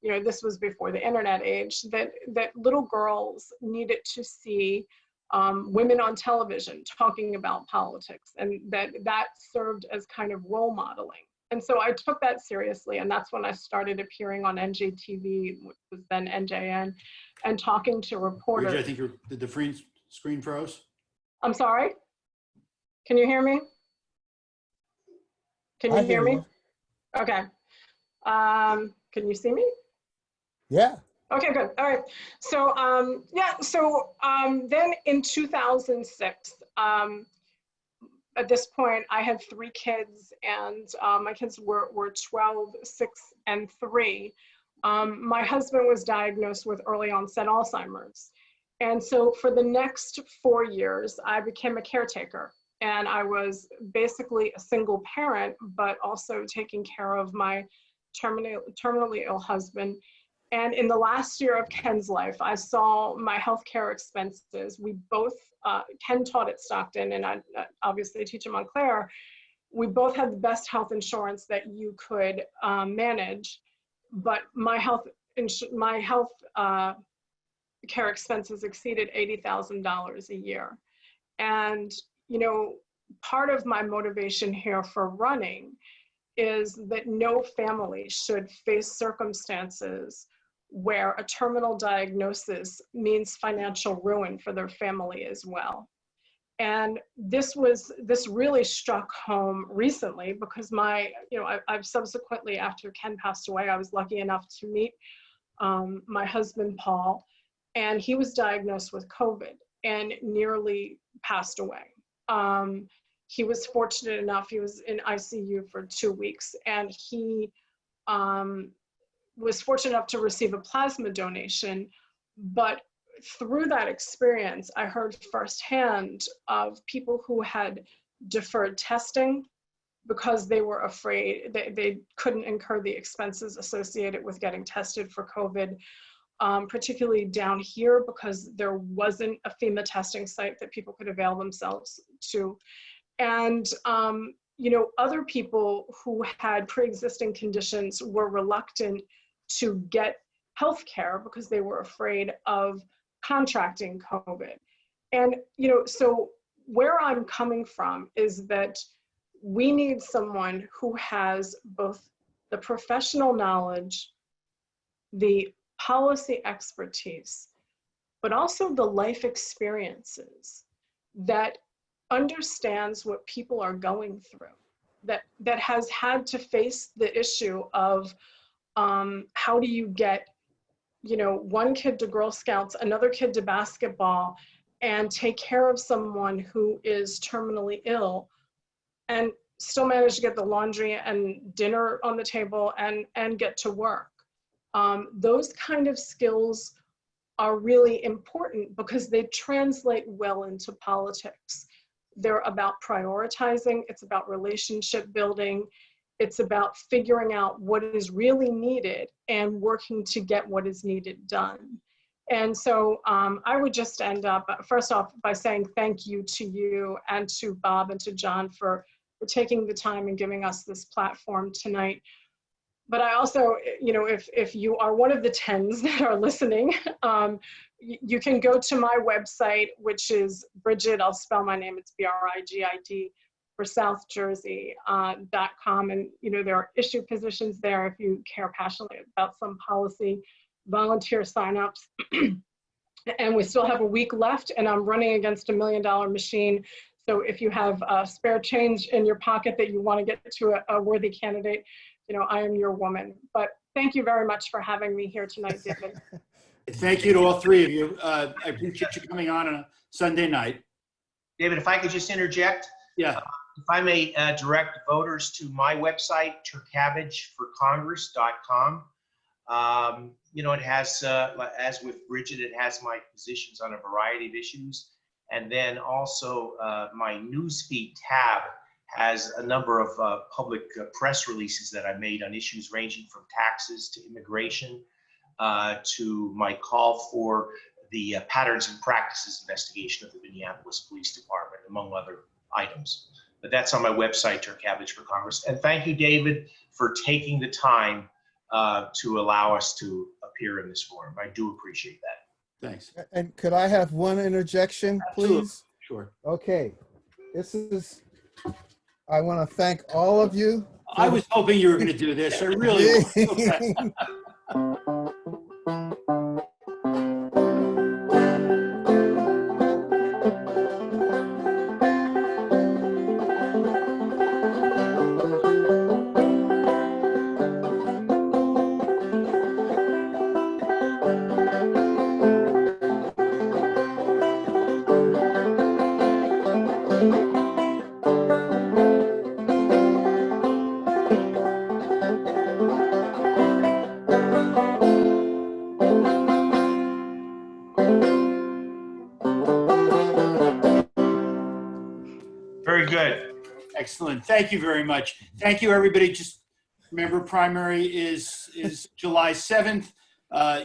you know, this was before the internet age, that little girls needed to see women on television talking about politics, and that served as kind of role modeling. And so I took that seriously, and that's when I started appearing on NJTV, which was then NJN, and talking to reporters. Bridget, I think the screen froze. I'm sorry? Can you hear me? Can you hear me? Okay. Can you see me? Yeah. Okay, good. All right. So, yeah, so then in 2006, at this point, I had 3 kids, and my kids were 12, 6, and 3. My husband was diagnosed with early onset Alzheimer's. And so for the next 4 years, I became a caretaker. And I was basically a single parent, but also taking care of my terminally ill husband. And in the last year of Ken's life, I saw my healthcare expenses. We both, Ken taught at Stockton, and I obviously teach at Montclair. We both had the best health insurance that you could manage, but my health care expenses exceeded $80,000 a year. And, you know, part of my motivation here for running is that no family should face circumstances where a terminal diagnosis means financial ruin for their family as well. And this really struck home recently because I've subsequently, after Ken passed away, I was lucky enough to meet my husband, Paul, and he was diagnosed with COVID and nearly passed away. He was fortunate enough, he was in ICU for 2 weeks, and he was fortunate enough to receive a plasma donation. But through that experience, I heard firsthand of people who had deferred testing because they were afraid they couldn't incur the expenses associated with getting tested for COVID, particularly down here because there wasn't a FEMA testing site that people could avail themselves to. And other people who had pre-existing conditions were reluctant to get health care because they were afraid of contracting COVID. And, so where I'm coming from is that we need someone who has both the professional knowledge, the policy expertise, but also the life experiences that understands what people are going through, that has had to face the issue of how do you get one kid to Girl Scouts, another kid to basketball, and take care of someone who is terminally ill and still manage to get the laundry and dinner on the table and get to work. Those kind of skills are really important because they translate well into politics. They're about prioritizing, it's about relationship building, it's about figuring out what is really needed and working to get what is needed done. And so I would just end up, first off, by saying thank you to you and to Bob and to John for taking the time and giving us this platform tonight. But I also, if you are one of the tens that are listening, you can go to my website, which is Bridget, I'll spell my name, it's BRIGID, for South Jersey.com. And, there are issue positions there if you care passionately about some policy, volunteer signups. And we still have a week left, and I'm running against $1 million machine. So if you have spare change in your pocket that you want to get to a worthy candidate, I am your woman. But thank you very much for having me here tonight, David. Thank you to all three of you. I appreciate you coming on a Sunday night. David, if I could just interject. Yeah. If I may direct voters to my website, turcabageforcongress.com. It has, as with Bridget, it has my positions on a variety of issues. And then also my newsfeed tab has a number of public press releases that I made on issues ranging from taxes to immigration to my call for the patterns and practices investigation of the Minneapolis Police Department, among other items. But that's on my website, Turk Cabbage for Congress. And thank you, David, for taking the time to allow us to appear in this forum. I do appreciate that. Thanks. And could I have one interjection, please? Absolutely. Sure. Okay. I want to thank all of you. I was hoping you were going to do this. I really was. Okay. Very good. Excellent. Thank you very much. Thank you, everybody. Just remember, primary is July 7th.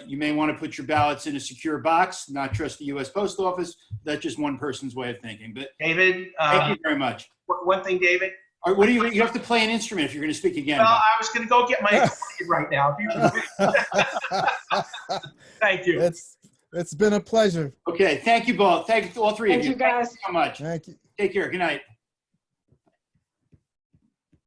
You may want to put your ballots in a secure box, not trust the U.S. Post Office. That's just one person's way of thinking. But David, thank you very much. One thing, David. All right, what do you have to play an instrument if you're going to speak again? Well, I was going to go get my accordion right now. Thank you. It's been a pleasure. Okay. Thank you both. Thank you, all three of you. Thank you, guys. Thank you so much. Thank you. Take care. Good night.